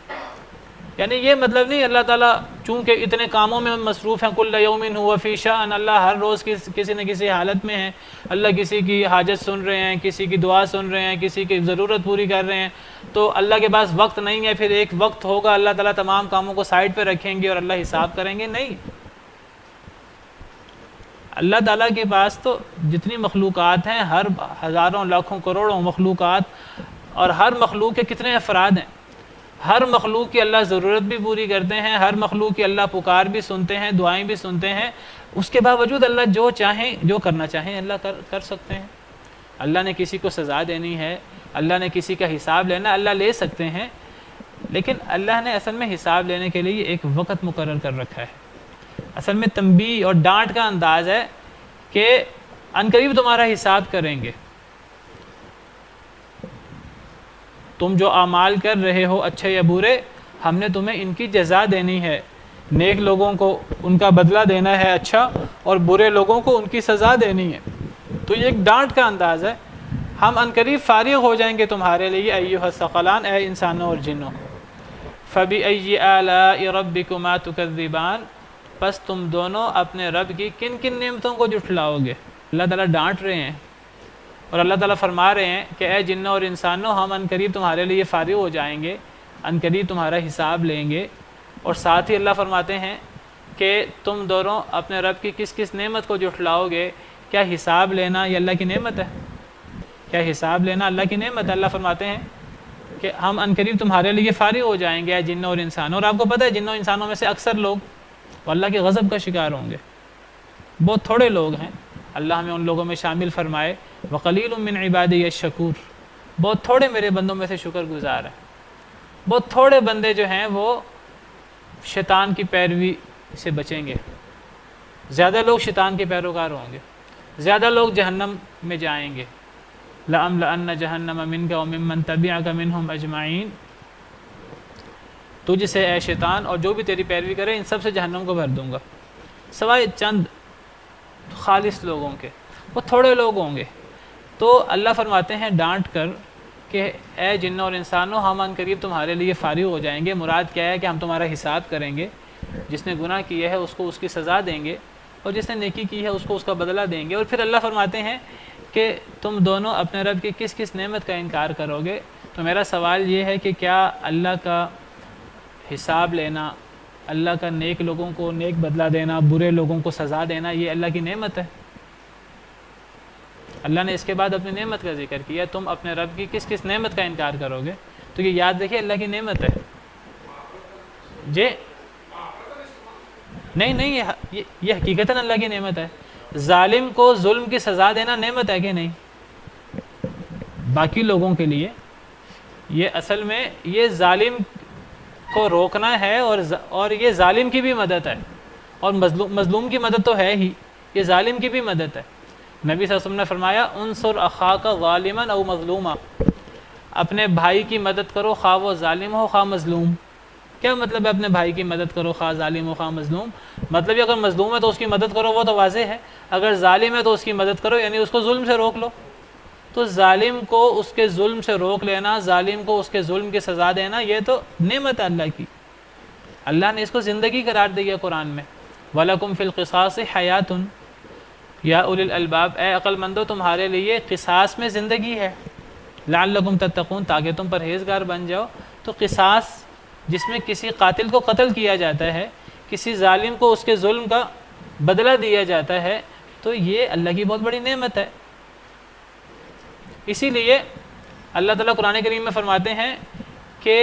یعنی یہ مطلب نہیں اللہ تعالیٰ چونکہ اتنے کاموں میں مصروف ہیں، کل یوم هو فی شأن، اللہ ہر روز کسی نہ کسی حالت میں ہے، اللہ کسی کی حاجت سن رہے ہیں، کسی کی دعا سن رہے ہیں، کسی کی ضرورت پوری کر رہے ہیں، تو اللہ کے پاس وقت نہیں ہے. پھر ایک وقت ہوگا اللہ تعالیٰ تمام کاموں کو سائڈ پہ رکھیں گے اور اللہ حساب کریں گے. نہیں، اللہ تعالیٰ کے پاس تو جتنی مخلوقات ہیں، ہر ہزاروں لاکھوں کروڑوں مخلوقات، اور ہر مخلوق کے کتنے افراد ہیں، ہر مخلوق کی اللہ ضرورت بھی پوری کرتے ہیں، ہر مخلوق کی اللہ پکار بھی سنتے ہیں، دعائیں بھی سنتے ہیں. اس کے باوجود اللہ جو چاہیں، جو کرنا چاہیں اللہ کر سکتے ہیں. اللہ نے کسی کو سزا دینی ہے، اللہ نے کسی کا حساب لینا، اللہ لے سکتے ہیں. لیکن اللہ نے اصل میں حساب لینے کے لیے ایک وقت مقرر کر رکھا ہے. اصل میں تنبیہ اور ڈانٹ کا انداز ہے کہ عنقریب تمہارا حساب کریں گے. تم جو اعمال کر رہے ہو اچھے یا برے، ہم نے تمہیں ان کی جزا دینی ہے. نیک لوگوں کو ان کا بدلہ دینا ہے اچھا، اور برے لوگوں کو ان کی سزا دینی ہے. تو یہ ایک ڈانٹ کا انداز ہے. ہم عنقریب فارغ ہو جائیں گے تمہارے لیے ایھا الثقلان، اے انسانوں اور جنوں. فبأي آلاء ربكما تكذبان، پس تم دونوں اپنے رب کی کن کن نعمتوں کو جھٹلاؤ گے. اللہ تعالیٰ ڈانٹ رہے ہیں اور اللہ تعالیٰ فرما رہے ہیں کہ اے جنوں اور انسانوں ہم عنقریب تمہارے لیے فارغ ہو جائیں گے، عنقریب تمہارا حساب لیں گے. اور ساتھ ہی اللہ فرماتے ہیں کہ تم دونوں اپنے رب کی کس کس نعمت کو جھٹلاؤ گے. کیا حساب لینا یہ اللہ کی نعمت ہے؟ کیا حساب لینا اللہ کی نعمت ہے؟ اللہ فرماتے ہیں کہ ہم عنقریب تمہارے لیے فارغ ہو جائیں گے اے جنوں اور انسانوں. اور آپ کو پتہ ہے جنوں انسانوں میں سے اکثر لوگ اللہ کے غضب کا شکار ہوں گے. بہت تھوڑے لوگ ہیں، اللہ ہمیں ان لوگوں میں شامل فرمائے. وَقَلِيلٌ مِّنْ عِبَادِيَ الشَّكُورُ. بہت تھوڑے میرے بندوں میں سے شکر گزار ہیں. بہت تھوڑے بندے جو ہیں وہ شیطان کی پیروی سے بچیں گے. زیادہ لوگ شیطان کے پیروکار ہوں گے، زیادہ لوگ جہنم میں جائیں گے. لَأَمْلَأَنَّ جَهَنَّمَ مِنْكَ وَمِمَّنْ تَبِعَكَ مِنْهُمْ أَجْمَعِينَ. تجھ سے اے شیطان اور جو بھی تیری پیروی کرے ان سب سے جہنم کو بھر دوں گا، سوائے چند خالص لوگوں کے. وہ تھوڑے لوگ ہوں گے. تو اللہ فرماتے ہیں ڈانٹ کر کہ اے جنوں اور انسانوں ہم عنقریب تمہارے لیے فارغ ہو جائیں گے. مراد کیا ہے کہ ہم تمہارا حساب کریں گے. جس نے گناہ کیا ہے اس کو اس کی سزا دیں گے اور جس نے نیکی کی ہے اس کو اس کا بدلہ دیں گے. اور پھر اللہ فرماتے ہیں کہ تم دونوں اپنے رب کی کس کس نعمت کا انکار کرو گے. تو میرا سوال یہ ہے کہ کیا اللہ کا حساب لینا، اللہ کا نیک لوگوں کو نیک بدلہ دینا، برے لوگوں کو سزا دینا، یہ اللہ کی نعمت ہے؟ اللہ نے اس کے بعد اپنی نعمت کا ذکر کیا. تم اپنے رب کی کس کس نعمت کا انکار کرو گے؟ تو یہ یاد رکھیے اللہ کی نعمت ہے. جی نہیں یہ حقیقتاً اللہ کی نعمت ہے. ظالم کو ظلم کی سزا دینا نعمت ہے کہ نہیں؟ باقی لوگوں کے لیے یہ اصل میں یہ ظالم کو روکنا ہے اور یہ ظالم کی بھی مدد ہے اور مظلوم کی مدد تو ہے ہی، یہ ظالم کی بھی مدد ہے. نبی صلی اللہ علیہ وسلم نے فرمایا انصر اخاک ظالما او مظلوما. اپنے بھائی کی مدد کرو خواہ وہ ظالم ہو خواہ مظلوم. کیا مطلب ہے اپنے بھائی کی مدد کرو خواہ ظالم ہو خواہ مظلوم؟ مطلب یہ اگر مظلوم ہے تو اس کی مدد کرو، وہ تو واضح ہے. اگر ظالم ہے تو اس کی مدد کرو، یعنی اس کو ظلم سے روک لو. تو ظالم کو اس کے ظلم سے روک لینا، ظالم کو اس کے ظلم کی سزا دینا، یہ تو نعمت ہے اللہ کی. اللہ نے اس کو زندگی قرار دیا قرآن میں. وَلَكُمْ فِي الْقِصَاصِ حَيَاتٌ یا اولی الالباب. اے عقل مندو تمہارے لیے قصاص میں زندگی ہے. لعلکم تتقون تاکہ تم پرہیزگار بن جاؤ. تو قصاص جس میں کسی قاتل کو قتل کیا جاتا ہے، کسی ظالم کو اس کے ظلم کا بدلہ دیا جاتا ہے، تو یہ اللہ کی بہت بڑی نعمت ہے. اسی لیے اللہ تعالیٰ قرآن کریم میں فرماتے ہیں کہ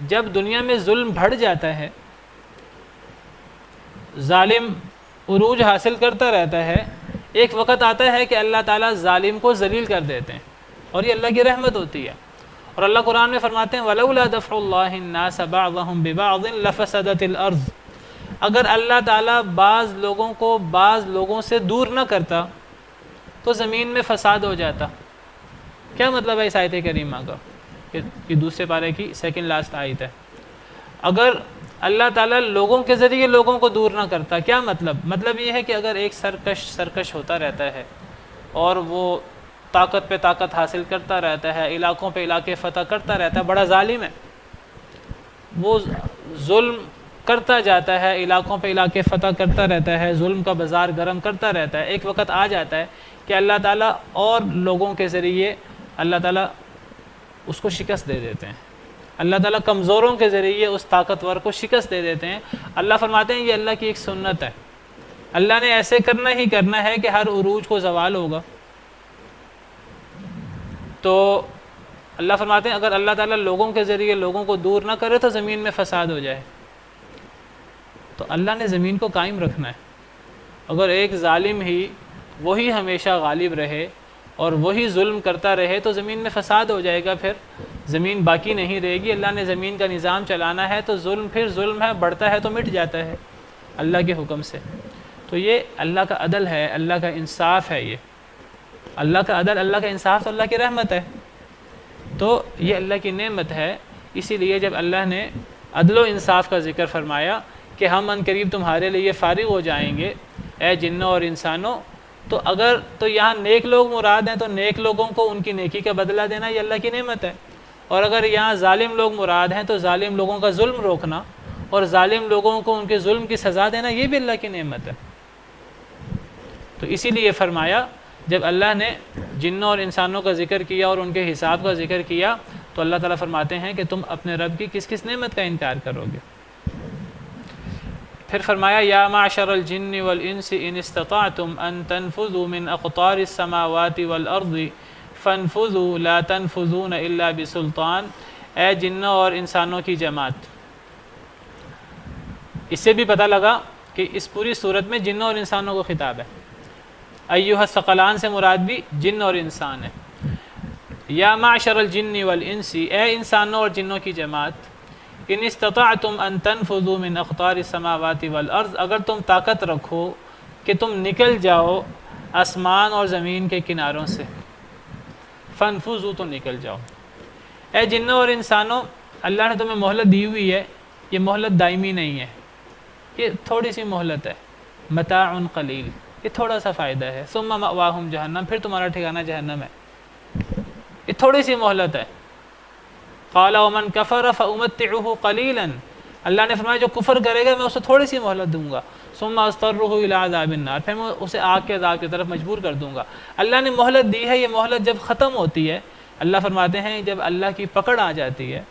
جب دنیا میں ظلم بڑھ جاتا ہے، ظالم عروج حاصل کرتا رہتا ہے، ایک وقت آتا ہے کہ اللہ تعالیٰ ظالم کو ذلیل کر دیتے ہیں اور یہ اللہ کی رحمت ہوتی ہے. اور اللہ قرآن میں فرماتے ہیں وَلَوْلَا دَفْعُ اللَّهِ النَّاسَ بَعْضَهُمْ بِبَعْضٍ لَفَسَدَتِ الْأَرْضِ. اگر اللہ تعالیٰ بعض لوگوں کو بعض لوگوں سے دور نہ کرتا تو زمین میں فساد ہو جاتا. کیا مطلب ہے اس آیت کریمہ کا؟ کہ دوسرے پارے کی سیکنڈ لاسٹ آیت ہے. اگر اللہ تعالیٰ لوگوں کے ذریعے لوگوں کو دور نہ کرتا، کیا مطلب؟ مطلب یہ ہے کہ اگر ایک سرکش ہوتا رہتا ہے اور وہ طاقت پہ طاقت حاصل کرتا رہتا ہے، علاقوں پہ علاقے فتح کرتا رہتا ہے، بڑا ظالم ہے، وہ ظلم کرتا جاتا ہے، علاقوں پہ علاقے فتح کرتا رہتا ہے، ظلم کا بازار گرم کرتا رہتا ہے. ایک وقت آ جاتا ہے کہ اللہ تعالیٰ اور لوگوں کے ذریعے اللہ تعالیٰ اس کو شکست دے دیتے ہیں. اللہ تعالیٰ کمزوروں کے ذریعے اس طاقتور کو شکست دے دیتے ہیں. اللہ فرماتے ہیں یہ اللہ کی ایک سنت ہے. اللہ نے ایسے کرنا ہی کرنا ہے کہ ہر عروج کو زوال ہوگا. تو اللہ فرماتے ہیں اگر اللہ تعالیٰ لوگوں کے ذریعے لوگوں کو دور نہ کرے تو زمین میں فساد ہو جائے. تو اللہ نے زمین کو قائم رکھنا ہے. اگر ایک ظالم ہی وہی ہمیشہ غالب رہے اور وہی ظلم کرتا رہے تو زمین میں فساد ہو جائے گا، پھر زمین باقی نہیں رہے گی. اللہ نے زمین کا نظام چلانا ہے تو ظلم پھر ظلم ہے، بڑھتا ہے تو مٹ جاتا ہے اللہ کے حکم سے. تو یہ اللہ کا عدل ہے، اللہ کا انصاف ہے. یہ اللہ کا عدل، اللہ کا انصاف تو اللہ کی رحمت ہے. تو یہ اللہ کی نعمت ہے. اسی لیے جب اللہ نے عدل و انصاف کا ذکر فرمایا کہ ہم عنقریب تمہارے لیے فارغ ہو جائیں گے اے جنوں اور انسانوں، تو یہاں نیک لوگ مراد ہیں تو نیک لوگوں کو ان کی نیکی کا بدلہ دینا یہ اللہ کی نعمت ہے. اور اگر یہاں ظالم لوگ مراد ہیں تو ظالم لوگوں کا ظلم روکنا اور ظالم لوگوں کو ان کے ظلم کی سزا دینا یہ بھی اللہ کی نعمت ہے. تو اسی لیے فرمایا جب اللہ نے جنوں اور انسانوں کا ذکر کیا اور ان کے حساب کا ذکر کیا تو اللہ تعالیٰ فرماتے ہیں کہ تم اپنے رب کی کس کس نعمت کا انکار کرو گے. پھر فرمایا یا معشر الجن والانس ان استطعتم ان تنفذوا من اقطار السماوات والارض فانفذوا لا تنفذون الا بسلطان. اے جنوں اور انسانوں کی جماعت. اس سے بھی پتہ لگا کہ اس پوری صورت میں جنوں اور انسانوں کو خطاب ہے. ایھا الثقلان سے مراد بھی جن اور انسان ہے. یا معشر الجن والانس اے انسانوں اور جنوں کی جماعت ان استطعتم ان تنفذوا من اقطار السماوات والارض اگر تم طاقت رکھو کہ تم نکل جاؤ آسمان اور زمین کے کناروں سے. فانفذوا تو نکل جاؤ. اے جنوں اور انسانوں اللہ نے تمہیں مہلت دی ہوئی ہے. یہ مہلت دائمی نہیں ہے, یہ تھوڑی سی مہلت ہے. متاع قلیل, یہ تھوڑا سا فائدہ ہے. ثم مأواہم جہنم, پھر تمہارا ٹھکانہ جہنم ہے. یہ تھوڑی سی مہلت ہے. قال ومن کفر فامتعه قلیلا, اللہ نے فرمایا جو کفر کرے گا میں اسے تھوڑی سی مہلت دوں گا. ثم اضطرہ الی عذاب النار, پھر میں اسے آگ کے عذاب کی طرف مجبور کر دوں گا. اللہ نے مہلت دی ہے. یہ مہلت جب ختم ہوتی ہے, اللہ فرماتے ہیں جب اللہ کی پکڑ آ جاتی ہے,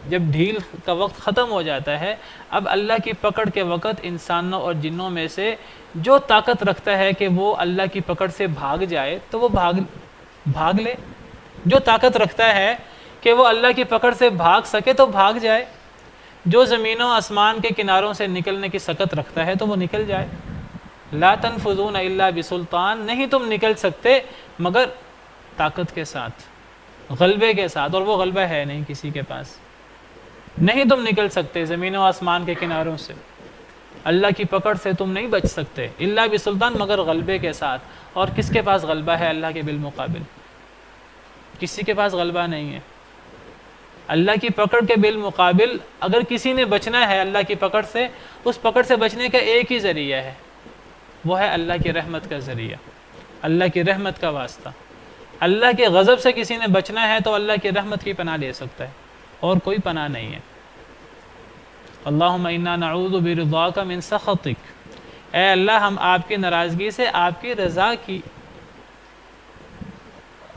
جب ڈھیل کا وقت ختم ہو جاتا ہے, اب اللہ کی پکڑ کے وقت انسانوں اور جنوں میں سے جو طاقت رکھتا ہے کہ وہ اللہ کی پکڑ سے بھاگ جائے تو وہ بھاگ لے. جو طاقت رکھتا ہے کہ وہ اللہ کی پکڑ سے بھاگ سکے تو بھاگ جائے. جو زمینوں آسمان کے کناروں سے نکلنے کی سکت رکھتا ہے تو وہ نکل جائے. لا تنفذون الا بسلطان, نہیں تم نکل سکتے مگر طاقت کے ساتھ, غلبے کے ساتھ, اور وہ غلبہ ہے نہیں کسی کے پاس. نہیں تم نکل سکتے زمین و آسمان کے کناروں سے, اللہ کی پکڑ سے تم نہیں بچ سکتے. الا بسلطان, مگر غلبے کے ساتھ. اور کس کے پاس غلبہ ہے اللہ کے بالمقابل؟ کسی کے پاس غلبہ نہیں ہے. اللہ کی پکڑ کے بالمقابل اگر کسی نے بچنا ہے اللہ کی پکڑ سے, اس پکڑ سے بچنے کا ایک ہی ذریعہ ہے, وہ ہے اللہ کی رحمت کا ذریعہ, اللہ کی رحمت کا واسطہ. اللہ کے غضب سے کسی نے بچنا ہے تو اللہ کی رحمت کی پناہ لے سکتا ہے, اور کوئی پناہ نہیں ہے. اللہم انا نعوذ برضاک من سخطک, اے اللہ ہم آپ کی ناراضگی سے آپ کی رضا کی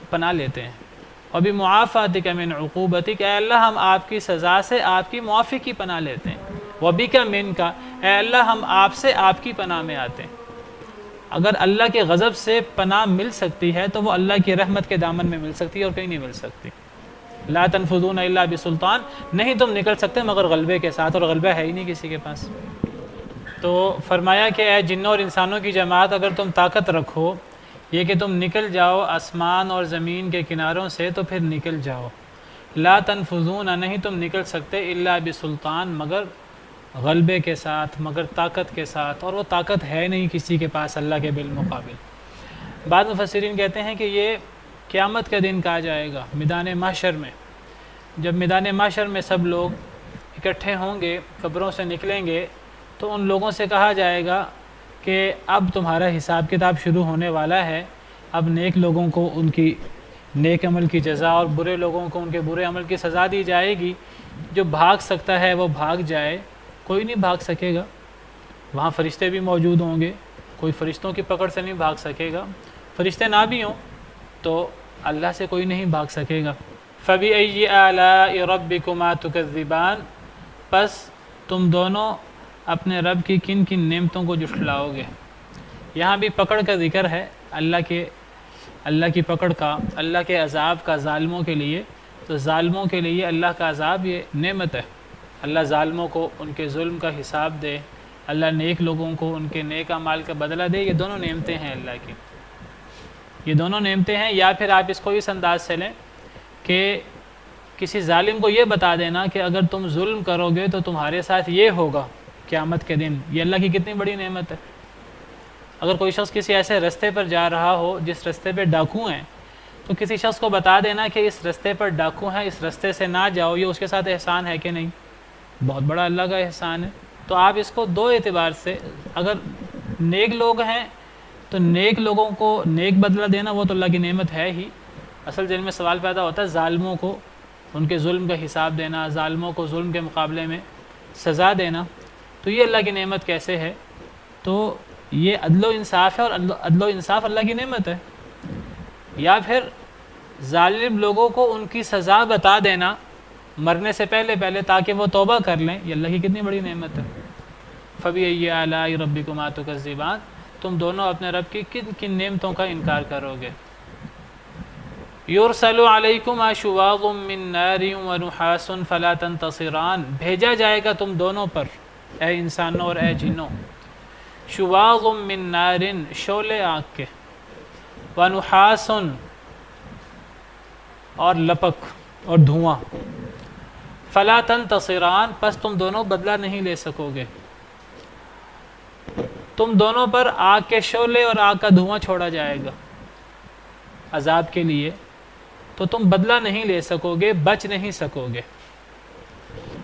پناہ لیتے ہیں. وبمعافاتک من عقوبتک, اے اللہ ہم آپ کی سزا سے آپ کی معافی کی پناہ لیتے ہیں. وبک منک, اے اللہ ہم آپ سے آپ کی پناہ میں آتے ہیں. اگر اللہ کے غضب سے پناہ مل سکتی ہے تو وہ اللہ کی رحمت کے دامن میں مل سکتی ہے, اور کہیں نہیں مل سکتی. لا تنفذون الا بسلطان, نہیں تم نکل سکتے مگر غلبے کے ساتھ, اور غلبہ ہے ہی نہیں کسی کے پاس. تو فرمایا کہ اے جنوں اور انسانوں کی جماعت اگر تم طاقت رکھو یہ کہ تم نکل جاؤ آسمان اور زمین کے کناروں سے تو پھر نکل جاؤ. لا تنفذون, نہیں تم نکل سکتے الا بسلطان, مگر غلبے کے ساتھ, مگر طاقت کے ساتھ, اور وہ طاقت ہے نہیں کسی کے پاس اللہ کے بالمقابل. بعض مفسرین کہتے ہیں کہ یہ قیامت کا دن کہا جائے گا میدان محشر میں. جب میدان محشر میں سب لوگ اکٹھے ہوں گے, قبروں سے نکلیں گے, تو ان لوگوں سے کہا جائے گا کہ اب تمہارا حساب کتاب شروع ہونے والا ہے. اب نیک لوگوں کو ان کی نیک عمل کی جزا اور برے لوگوں کو ان کے برے عمل کی سزا دی جائے گی. جو بھاگ سکتا ہے وہ بھاگ جائے, کوئی نہیں بھاگ سکے گا. وہاں فرشتے بھی موجود ہوں گے, کوئی فرشتوں کی پکڑ سے نہیں بھاگ سکے گا. فرشتے نہ بھی ہوں تو اللہ سے کوئی نہیں بھاگ سکے گا. فَبِأَيِّ آلَاءِ رَبِّكُمَا تُكَذِّبَانِ, پس تم دونوں اپنے رب کی کن کن نعمتوں کو جھٹلاؤ گے. یہاں بھی پکڑ کا ذکر ہے, اللہ کی پکڑ کا, اللہ کے عذاب کا ظالموں کے لیے. تو ظالموں کے لیے اللہ کا عذاب یہ نعمت ہے. اللہ ظالموں کو ان کے ظلم کا حساب دے, اللہ نیک لوگوں کو ان کے نیک اعمال کا بدلہ دے. یہ دونوں نعمتیں ہیں اللہ کی, یہ دونوں نعمتیں ہیں. یا پھر آپ اس کو اس انداز سے لیں کہ کسی ظالم کو یہ بتا دینا کہ اگر تم ظلم کرو گے تو تمہارے ساتھ یہ ہوگا قیامت کے دن. یہ اللہ کی کتنی بڑی نعمت ہے. اگر کوئی شخص کسی ایسے رستے پر جا رہا ہو جس رستے پہ ڈاکو ہیں, تو کسی شخص کو بتا دینا کہ اس رستے پر ڈاکو ہیں, اس رستے سے نہ جاؤ. یہ اس کے ساتھ احسان ہے کہ نہیں؟ بہت بڑا اللہ کا احسان ہے. تو آپ اس کو دو اعتبار سے, اگر نیک لوگ ہیں تو نیک لوگوں کو نیک بدلہ دینا وہ تو اللہ کی نعمت ہے ہی. اصل دل میں سوال پیدا ہوتا ہے ظالموں کو ان کے ظلم کا حساب دینا, ظالموں کو ظلم کے مقابلے میں سزا دینا, تو یہ اللہ کی نعمت کیسے ہے؟ تو یہ عدل و انصاف ہے, اور عدل و انصاف اللہ کی نعمت ہے. یا پھر ظالم لوگوں کو ان کی سزا بتا دینا مرنے سے پہلے تاکہ وہ توبہ کر لیں، یہ اللہ کی کتنی بڑی نعمت ہے۔ فَبِأَيِّ آلَاءِ رَبِّكُمَا تُكَذِّبَانِ، تم دونوں اپنے رب کی کن کن نعمتوں کا انکار کرو گے۔ يُرْسَلُ عَلَيْكُمَا شُوَاظٌ مِّن نَارٍ وَنُحَاسٌ فَلَا تَنتَصِرَانِ، بھیجا جائے گا تم دونوں پر، اے انسانوں اور اے جنوں، شُوَاظٌ مِّن نَارٍ، شعلے آگ کے، وَنُحَاسٌ اور لپک اور دھواں، فَلَا تَنتَصِرَانِ، پس تم دونوں بدلہ نہیں لے سکو گے۔ تم دونوں پر آگ کے شعلے اور آگ کا دھواں چھوڑا جائے گا عذاب کے لیے، تو تم بدلہ نہیں لے سکو گے، بچ نہیں سکو گے،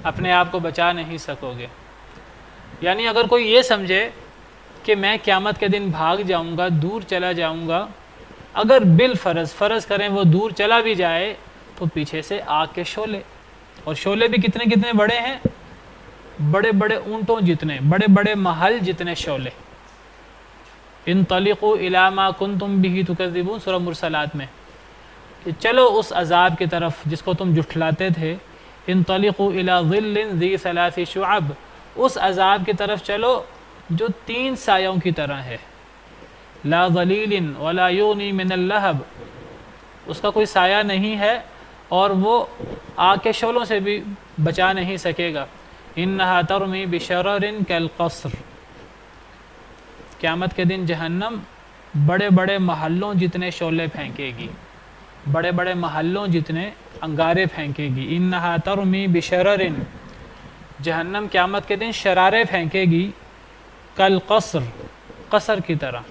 اپنے آپ کو بچا نہیں سکو گے۔ یعنی اگر کوئی یہ سمجھے کہ میں قیامت کے دن بھاگ جاؤں گا، دور چلا جاؤں گا، اگر فرض کریں وہ دور چلا بھی جائے تو پیچھے سے آگ کے شعلے، اور شعلے بھی کتنے کتنے بڑے ہیں، بڑے بڑے اونٹوں جتنے، بڑے بڑے محل جتنے شعلے۔ انطلقوا الی ما کنتم بہ تکذبون، سورہ مرسلات میں، کہ چلو اس عذاب کی طرف جس کو تم جھٹلاتے تھے، انطلقوا الی ظل ذی ثلاث شعب، اس عذاب کی طرف چلو جو 3 سایوں کی طرح ہے، لا ظلیل ولا یغنی من اللہب، اس کا کوئی سایہ نہیں ہے اور وہ آگ کے شعلوں سے بھی بچا نہیں سکے گا۔ انہا ترمی بشرر کالقصر، قیامت کے دن جہنم بڑے بڑے محلوں جتنے شعلے پھینکے گی، بڑے بڑے محلوں جتنے انگارے پھینکے گی۔ انہا ترمی بشرر، جہنم قیامت کے دن شرارے پھینکے گی، کالقصر، قصر کی طرح،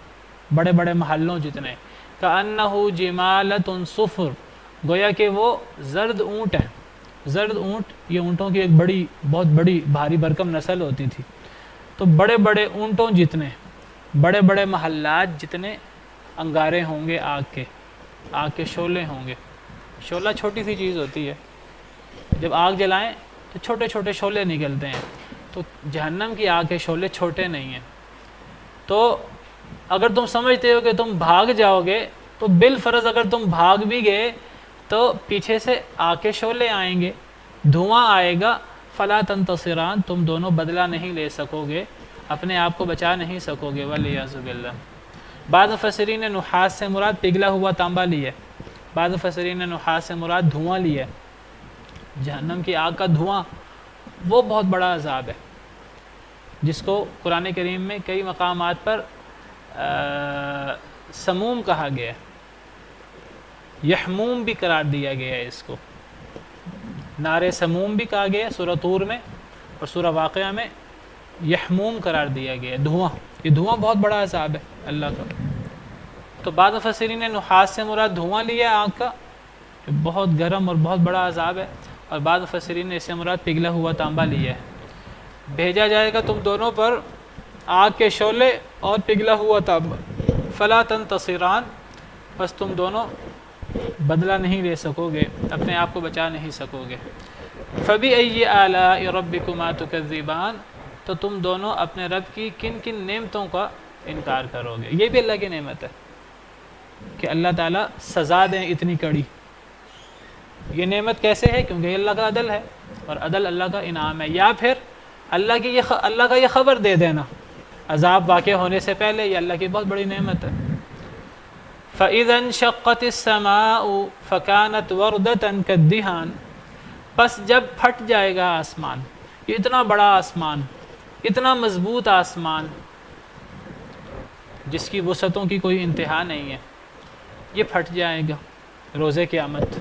بڑے بڑے محلوں جتنے، کأنہ جمالۃ صفر، گویا کہ وہ زرد اونٹ ہیں۔ زرد اونٹ، یہ اونٹوں کی ایک بہت بڑی بھاری بھرکم نسل ہوتی تھی، تو بڑے بڑے اونٹوں جتنے، بڑے بڑے محلات جتنے انگارے ہوں گے، آگ کے شعلے ہوں گے۔ شعلہ چھوٹی سی چیز ہوتی ہے، جب آگ جلائیں تو چھوٹے چھوٹے شعلے نکلتے ہیں، تو جہنم کی آگ کے شعلے چھوٹے نہیں ہیں۔ تو اگر تم سمجھتے ہو کہ تم بھاگ جاؤ گے، تو بالفرض اگر تم بھاگ بھی گئے تو پیچھے سے آگ کے شعلے آئیں گے، دھواں آئے گا، فلا تنتصران، تم دونوں بدلہ نہیں لے سکو گے، اپنے آپ کو بچا نہیں سکو گے، والعیاذ باللہ۔ بعض مفسرین نے نحاس سے مراد پگھلا ہوا تانبا لی ہے، بعض مفسرین نے نحاس سے مراد دھواں لی ہے۔ جہنم کی آگ کا دھواں وہ بہت بڑا عذاب ہے، جس کو قرآن کریم میں کئی مقامات پر سموم کہا گیا ہے، یحموم بھی قرار دیا گیا ہے، اس کو نار سموم بھی کہا گیا ہے سورہ طور میں، اور سورہ واقعہ میں یحموم قرار دیا گیا ہے، دھواں۔ یہ دھواں بہت بڑا عذاب ہے اللہ کا۔ تو بعض مفسرین نے نحاس سے مراد دھواں لیا ہے آگ کا، جو بہت گرم اور بہت بڑا عذاب ہے، اور بعض مفسرین نے اس سے مراد پگھلا ہوا تانبا لیا ہے۔ بھیجا جائے گا تم دونوں پر آگ کے شعلے اور پگھلا ہوا تانبا، فلا تنتصران، بس تم دونوں بدلہ نہیں لے سکو گے، اپنے آپ کو بچا نہیں سکو گے۔ فَبِأَيِّ آلَاءِ رَبِّكُمَا تُكَذِّبَانِ، تو تم دونوں اپنے رب کی کن کن نعمتوں کا انکار کرو گے۔ یہ بھی اللہ کی نعمت ہے کہ اللہ تعالیٰ سزا دیں اتنی کڑی۔ یہ نعمت کیسے ہے؟ کیونکہ یہ اللہ کا عدل ہے، اور عدل اللہ کا انعام ہے۔ یا پھر اللہ کا یہ خبر دے دینا عذاب واقع ہونے سے پہلے، یہ اللہ کی بہت بڑی نعمت ہے۔ فَإِذَا انشَقَّتِ السَّمَاءُ فَكَانَتْ وَرْدَةً كَالدِّهَانِ، پس جب پھٹ جائے گا آسمان، یہ اتنا بڑا آسمان، اتنا مضبوط آسمان جس کی وسعتوں کی کوئی انتہا نہیں ہے، یہ پھٹ جائے گا روز قیامت۔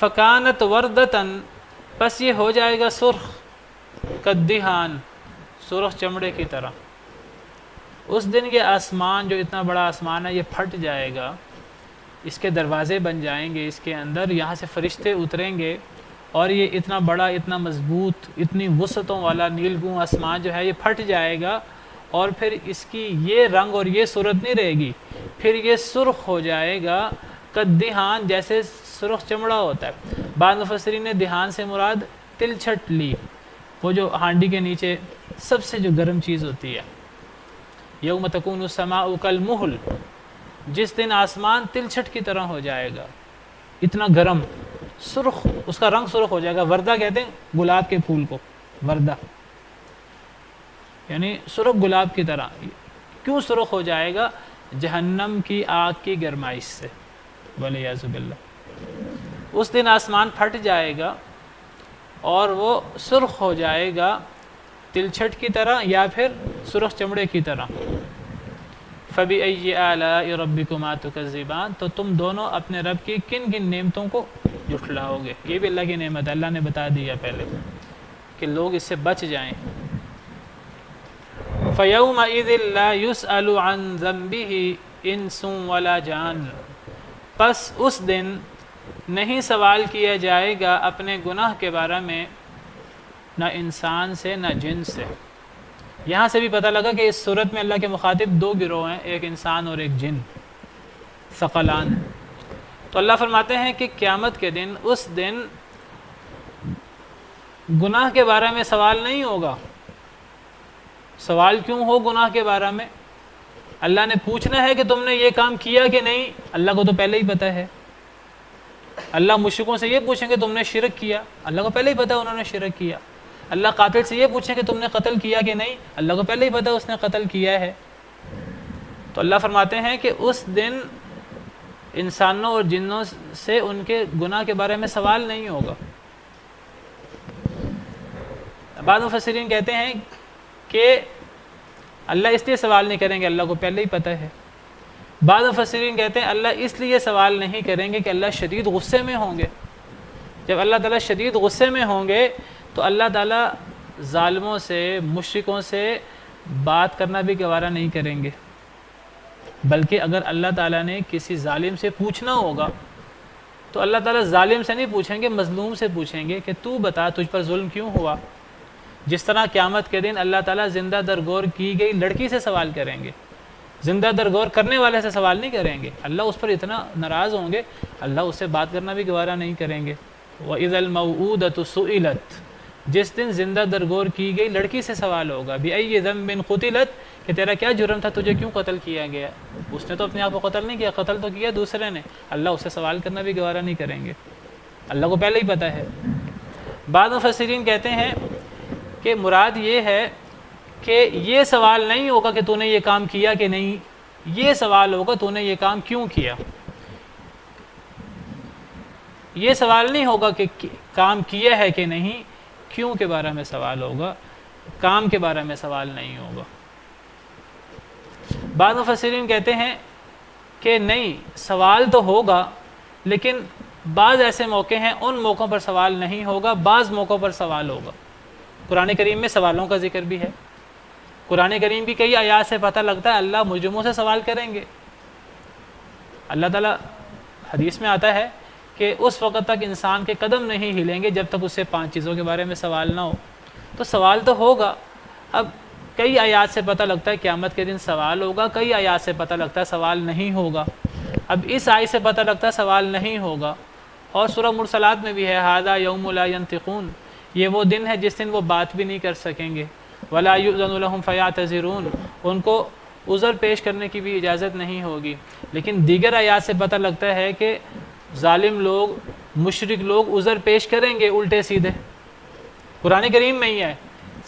فَكَانَتْ وَرْدَةً، پس یہ ہو جائے گا سرخ، كَالدِّهَانِ، سرخ چمڑے کی طرح۔ اس دن یہ آسمان جو اتنا بڑا آسمان ہے، یہ پھٹ جائے گا، اس کے دروازے بن جائیں گے، اس کے اندر یہاں سے فرشتے اتریں گے، اور یہ اتنا بڑا، اتنا مضبوط، اتنی وسعتوں والا نیلگوں آسمان جو ہے یہ پھٹ جائے گا، اور پھر اس کی یہ رنگ اور یہ صورت نہیں رہے گی، پھر یہ سرخ ہو جائے گا کدھان، جیسے سرخ چمڑا ہوتا ہے۔ بعض مفسرین نے دھان سے مراد تلچھٹ لی، وہ جو ہانڈی کے نیچے سب سے جو گرم چیز ہوتی ہے۔ یوم تکون السماء کالمہل، جس دن آسمان تلچھٹ کی طرح ہو جائے گا، اتنا گرم، سرخ، اس کا رنگ سرخ ہو جائے گا. وردہ کہتے ہیں گلاب کے پھول کو، وردہ یعنی سرخ گلاب کی طرح. کیوں سرخ ہو جائے گا؟ جہنم کی آگ کی گرمائش سے، والعیاذ باللہ. اس دن آسمان پھٹ جائے گا اور وہ سرخ ہو جائے گا تلچھٹ کی طرح یا پھر سرخ چمڑے کی طرح. فَبِأَيِّ آلَاءِ رَبِّكُمَا تُكَذِّبَانِ، تو تم دونوں اپنے رب کی کن کن نعمتوں کو جھٹلاؤ گے. یہ بھی اللہ کی نعمت ہے، اللہ نے بتا دیا پہلے کہ لوگ اس سے بچ جائیں. فَيَوْمَئِذٍ لَا يُسْأَلُ عَنْ ذَنبِهِ إِنسٌ وَلَا جَانٌ، پس اس دن نہیں سوال کیا جائے گا اپنے گناہ کے بارے میں، نہ انسان سے نہ جن سے. یہاں سے بھی پتہ لگا کہ اس صورت میں اللہ کے مخاطب دو گروہ ہیں، ایک انسان اور ایک جن، ثقلان. تو اللہ فرماتے ہیں کہ قیامت کے دن، اس دن گناہ کے بارے میں سوال نہیں ہوگا. سوال کیوں ہو گناہ کے بارے میں؟ اللہ نے پوچھنا ہے کہ تم نے یہ کام کیا کہ نہیں، اللہ کو تو پہلے ہی پتہ ہے. اللہ مشرکوں سے یہ پوچھیں کہ تم نے شرک کیا، اللہ کو پہلے ہی پتہ ہے انہوں نے شرک کیا. اللہ قاتل سے یہ پوچھیں کہ تم نے قتل کیا کہ نہیں، اللہ کو پہلے ہی پتہ ہے اس نے قتل کیا ہے. تو اللہ فرماتے ہیں کہ اس دن انسانوں اور جنوں سے ان کے گناہ کے بارے میں سوال نہیں ہوگا. بعض مفسرین کہتے ہیں کہ اللہ اس لیے سوال نہیں کریں گے، اللہ کو پہلے ہی پتہ ہے. بعض مفسرین کہتے ہیں اللہ اس لیے سوال نہیں کریں گے کہ اللہ شدید غصے میں ہوں گے. جب اللہ تعالیٰ شدید غصے میں ہوں گے تو اللہ تعالیٰ ظالموں سے، مشرکوں سے بات کرنا بھی گوارا نہیں کریں گے. بلکہ اگر اللہ تعالیٰ نے کسی ظالم سے پوچھنا ہوگا تو اللہ تعالیٰ ظالم سے نہیں پوچھیں گے، مظلوم سے پوچھیں گے کہ تو بتا تجھ پر ظلم کیوں ہوا. جس طرح قیامت کے دن اللہ تعالیٰ زندہ درگور کی گئی لڑکی سے سوال کریں گے، زندہ درگور کرنے والے سے سوال نہیں کریں گے. اللہ اس پر اتنا ناراض ہوں گے، اللہ اس سے بات کرنا بھی گوارا نہیں کریں گے. وَإِذَا الْمَوْعُودَةُ سُئِلَتْ، جس دن زندہ درگور کی گئی لڑکی سے سوال ہوگا. بِأَيِّ ذَنبٍ قُتِلَتْ، کہ تیرا کیا جرم تھا، تجھے کیوں قتل کیا گیا. اس نے تو اپنے آپ کو قتل نہیں کیا، قتل تو کیا دوسرے نے. اللہ اس سے سوال کرنا بھی گوارا نہیں کریں گے، اللہ کو پہلے ہی پتہ ہے. بعض مفسرین کہتے ہیں کہ مراد یہ ہے کہ یہ سوال نہیں ہوگا کہ تو نے یہ کام کیا کہ نہیں، یہ سوال ہوگا تو نے یہ کام کیوں کیا. یہ سوال نہیں ہوگا کہ کام کیا ہے کہ نہیں، کیوں کے بارے میں سوال ہوگا، کام کے بارے میں سوال نہیں ہوگا. بعض مفسرین کہتے ہیں کہ نہیں، سوال تو ہوگا لیکن بعض ایسے موقع ہیں ان موقعوں پر سوال نہیں ہوگا، بعض موقعوں پر سوال ہوگا. قرآن کریم میں سوالوں کا ذکر بھی ہے. قرآن کریم کی کئی آیات سے پتہ لگتا ہے اللہ مجرموں سے سوال کریں گے. اللہ تعالیٰ حدیث میں آتا ہے کہ اس وقت تک انسان کے قدم نہیں ہلیں گے جب تک اس سے 5 چیزوں کے بارے میں سوال نہ ہو. تو سوال تو ہوگا. اب کئی آیات سے پتہ لگتا ہے قیامت کے دن سوال ہوگا، کئی آیات سے پتہ لگتا ہے سوال نہیں ہوگا. اب اس آیت سے پتہ لگتا ہے سوال نہیں ہوگا. اور سورہ مرسلات میں بھی ہے ھذا یوم لا ینطقون، یہ وہ دن ہے جس دن وہ بات بھی نہیں کر سکیں گے. ولا یؤذن لهم فیعتذرون، ان کو عذر پیش کرنے کی بھی اجازت نہیں ہوگی. لیکن دیگر آیات سے پتہ لگتا ہے کہ ظالم لوگ، مشرک لوگ عذر پیش کریں گے الٹے سیدھے. قرآن کریم میں ہی ہے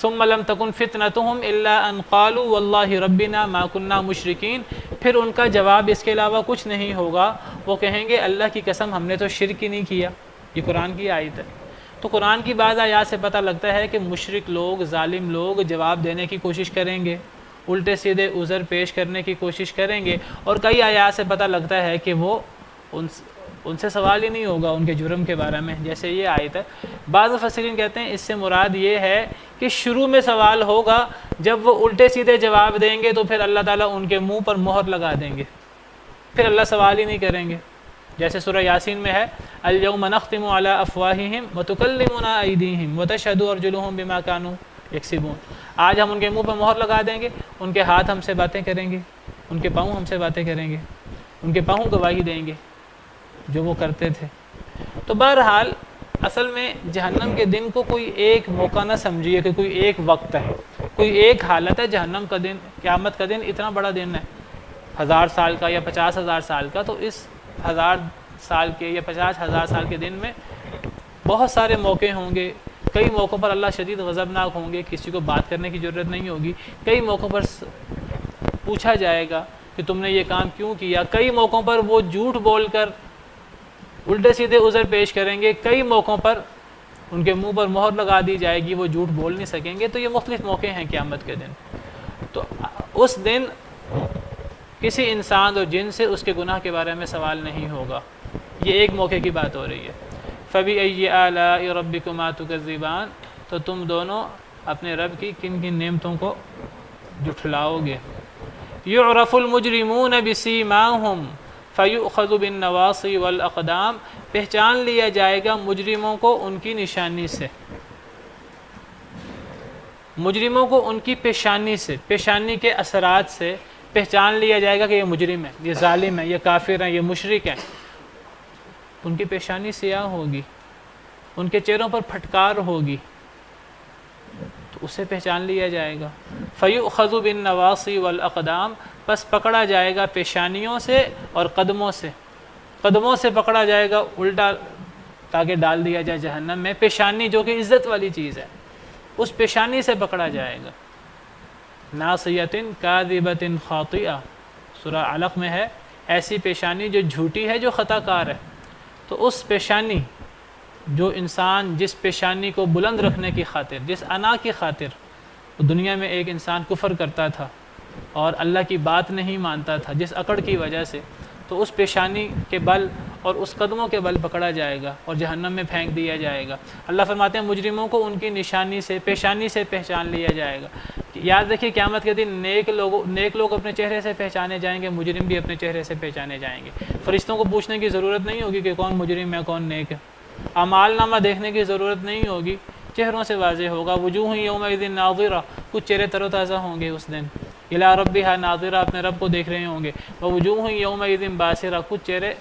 ثم لم تکن فتنتهم الا ان قالوا واللہ ربنا ما كنا مشرکین، پھر ان کا جواب اس کے علاوہ کچھ نہیں ہوگا، وہ کہیں گے اللہ کی قسم ہم نے تو شرک ہی نہیں کیا. یہ قرآن کی آیت ہے. تو قرآن کی بعض آیات سے پتہ لگتا ہے کہ مشرک لوگ، ظالم لوگ جواب دینے کی کوشش کریں گے، الٹے سیدھے عذر پیش کرنے کی کوشش کریں گے. اور کئی آیات سے پتہ لگتا ہے کہ وہ ان سے سوال ہی نہیں ہوگا ان کے جرم کے بارے میں، جیسے یہ آیت ہے. بعض مفسرین کہتے ہیں اس سے مراد یہ ہے کہ شروع میں سوال ہوگا، جب وہ الٹے سیدھے جواب دیں گے تو پھر اللہ تعالیٰ ان کے منہ پر مہر لگا دیں گے، پھر اللہ سوال ہی نہیں کریں گے. جیسے سورہ یاسین میں ہے الیوم نختم علی افواہہم وتکلمنا ایدیہم وتشہد ارجلہم بما کانوا یکسبون، آج ہم ان کے منہ پر مہر لگا دیں گے، ان کے ہاتھ ہم سے باتیں کریں گے، ان کے پاؤں ہم سے باتیں کریں گے، ان کے پاؤں گواہی دیں گے جو وہ کرتے تھے. تو بہرحال اصل میں جہنم کے دن کو کوئی ایک موقع نہ سمجھیے کہ کوئی ایک وقت ہے، کوئی ایک حالت ہے. جہنم کا دن، قیامت کا دن اتنا بڑا دن ہے 1000 سال کا یا 50,000 سال کا، تو اس 1000 سال کے یا 50,000 سال کے دن میں بہت سارے موقع ہوں گے. کئی موقعوں پر اللہ شدید غضبناک ہوں گے، کسی کو بات کرنے کی ضرورت نہیں ہوگی. کئی موقعوں پر پوچھا جائے گا کہ تم نے یہ کام کیوں کیا. کئی موقعوں پر وہ جھوٹ بول کر الٹے سیدھے عذر پیش کریں گے. کئی موقعوں پر ان کے منہ پر مہر لگا دی جائے گی، وہ جھوٹ بول نہیں سکیں گے. تو یہ مختلف موقع ہیں قیامت کے دن. تو اس دن کسی انسان اور جن سے اس کے گناہ کے بارے میں سوال نہیں ہوگا. یہ ایک موقع کی بات ہو رہی ہے. فَبِأَيِّ آلَاءِ رَبِّكُمَا تُكَذِّبَانِ، تو تم دونوں اپنے رب کی کن کن نعمتوں کو جھٹلاؤ گے. يُعْرَفُ الْمُجْرِمُونَ بِسِيمَاهُمْ فَيُؤْخَذُ بِالنَّوَاصِي وَالْأَقْدَامِ، پہچان لیا جائے گا مجرموں کو ان کی نشانی سے. مجرموں کو ان کی پیشانی سے، پیشانی کے اثرات سے پہچان لیا جائے گا کہ یہ مجرم ہے، یہ ظالم ہے، یہ کافر ہے، یہ مشرک ہے. ان کی پیشانی سیاہ ہوگی، ان کے چہروں پر پھٹکار ہوگی، تو اسے پہچان لیا جائے گا. فَيُؤْخَذُ بِالنَّوَاصِي وَالْأَقْدَامِ، پس پکڑا جائے گا پیشانیوں سے اور قدموں سے. قدموں سے پکڑا جائے گا الٹا تاکہ ڈال دیا جائے جہنم میں. پیشانی جو کہ عزت والی چیز ہے، اس پیشانی سے پکڑا جائے گا. ناصیۃ کاذبۃ خاطئہ، سورہ علق میں ہے، ایسی پیشانی جو جھوٹی ہے، جو خطا کار ہے. تو اس پیشانی، جو انسان جس پیشانی کو بلند رکھنے کی خاطر، جس انا کی خاطر دنیا میں ایک انسان کفر کرتا تھا اور اللہ کی بات نہیں مانتا تھا، جس اکڑ کی وجہ سے، تو اس پیشانی کے بل اور اس قدموں کے بل پکڑا جائے گا اور جہنم میں پھینک دیا جائے گا. اللہ فرماتے ہیں مجرموں کو ان کی نشانی سے، پیشانی سے پہچان لیا جائے گا. یاد رکھیے قیامت کے دن نیک لوگ اپنے چہرے سے پہچانے جائیں گے، مجرم بھی اپنے چہرے سے پہچانے جائیں گے. فرشتوں کو پوچھنے کی ضرورت نہیں ہوگی کہ کون مجرم ہے کون نیک ہے. اعمال نامہ دیکھنے کی ضرورت نہیں ہوگی، چہروں سے واضح ہوگا. وجوہ یومئذ ناظرہ، کچھ چہرے تر و تازہ ہوں گے اس دن. الی ربہا ناظرہ، اپنے رب کو دیکھ رہے ہوں گے. ووجوہ یومئذ باسرہ، کچھ چہرے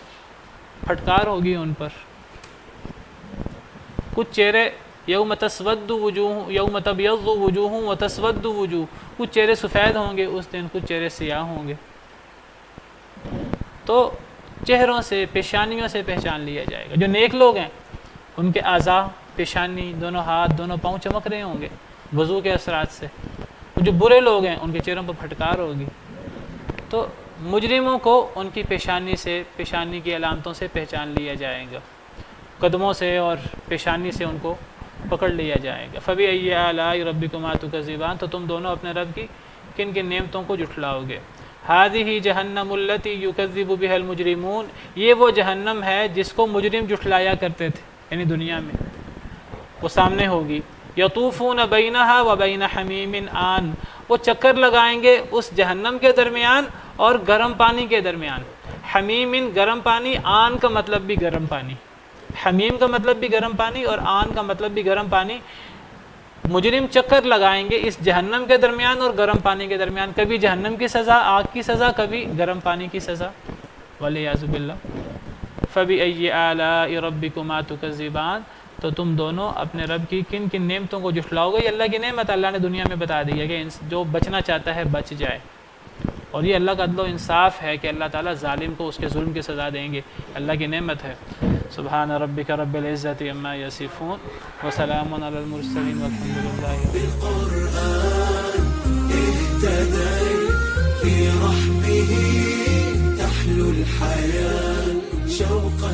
پھٹکار ہوگی ان پر. کچھ چہرے یوم تسود وجوہ، یوم تبیض وجوہ وتسود وجوہ، کچھ چہرے سفید ہوں گے اس دن، کچھ چہرے سیاہ ہوں گے. تو چہروں سے، پیشانیوں سے پہچان لیا جائے گا. جو نیک لوگ ہیں ان کے اعضاء، پیشانی، دونوں ہاتھ، دونوں پاؤں چمک رہے ہوں گے وضو کے اثرات سے. جو برے لوگ ہیں ان کے چہروں پر پھٹکار ہوگی. تو مجرموں کو ان کی پیشانی سے، پیشانی کی علامتوں سے پہچان لیا جائے گا. قدموں سے اور پیشانی سے ان کو پکڑ لیا جائے گا. فَبِأَيِّ آلَاءِ رَبِّكُمَا تُكَذِّبَانِ، تو تم دونوں اپنے رب کی کن کن نعمتوں کو جھٹلاؤ گے. هَذِهِ جَهَنَّمُ الَّتِي يُكَذِّبُ بِهَا الْمُجْرِمُونَ، یہ وہ جہنم ہے جس کو مجرم جھٹلایا کرتے تھے، یعنی دنیا میں. وہ سامنے ہوگی. يَطُوفُونَ بَيْنَهَا وَبَيْنَ حَمِيمٍ آن، وہ چکر لگائیں گے اس جہنم کے درمیان اور گرم پانی کے درمیان. حمیم گرم پانی، آن کا مطلب بھی گرم پانی. حمیم کا مطلب بھی گرم پانی اور آن کا مطلب بھی گرم پانی. مجرم چکر لگائیں گے اس جہنم کے درمیان اور گرم پانی کے درمیان. کبھی جہنم کی سزا، آگ کی سزا، کبھی گرم پانی کی سزا، والعیاذ باللہ. فَبِأَيِّ آلَاءِ رَبِّكُمَا تُكَذِّبَانِ، تو تم دونوں اپنے رب کی کن کن نعمتوں کو جھٹلاؤ گے. یہ اللہ کی نعمت اللہ نے دنیا میں بتا دی ہے کہ جو بچنا چاہتا ہے بچ جائے. اور یہ اللہ کا عدل و انصاف ہے کہ اللہ تعالیٰ ظالم کو اس کے ظلم کی سزا دیں گے. اللہ کی نعمت ہے. سبحان ربک رب العزت عما یصفون وسلام علی المرسلین والحمد للہ. بالقرآن اهتديت في رحمه تحلو الحياة شوقا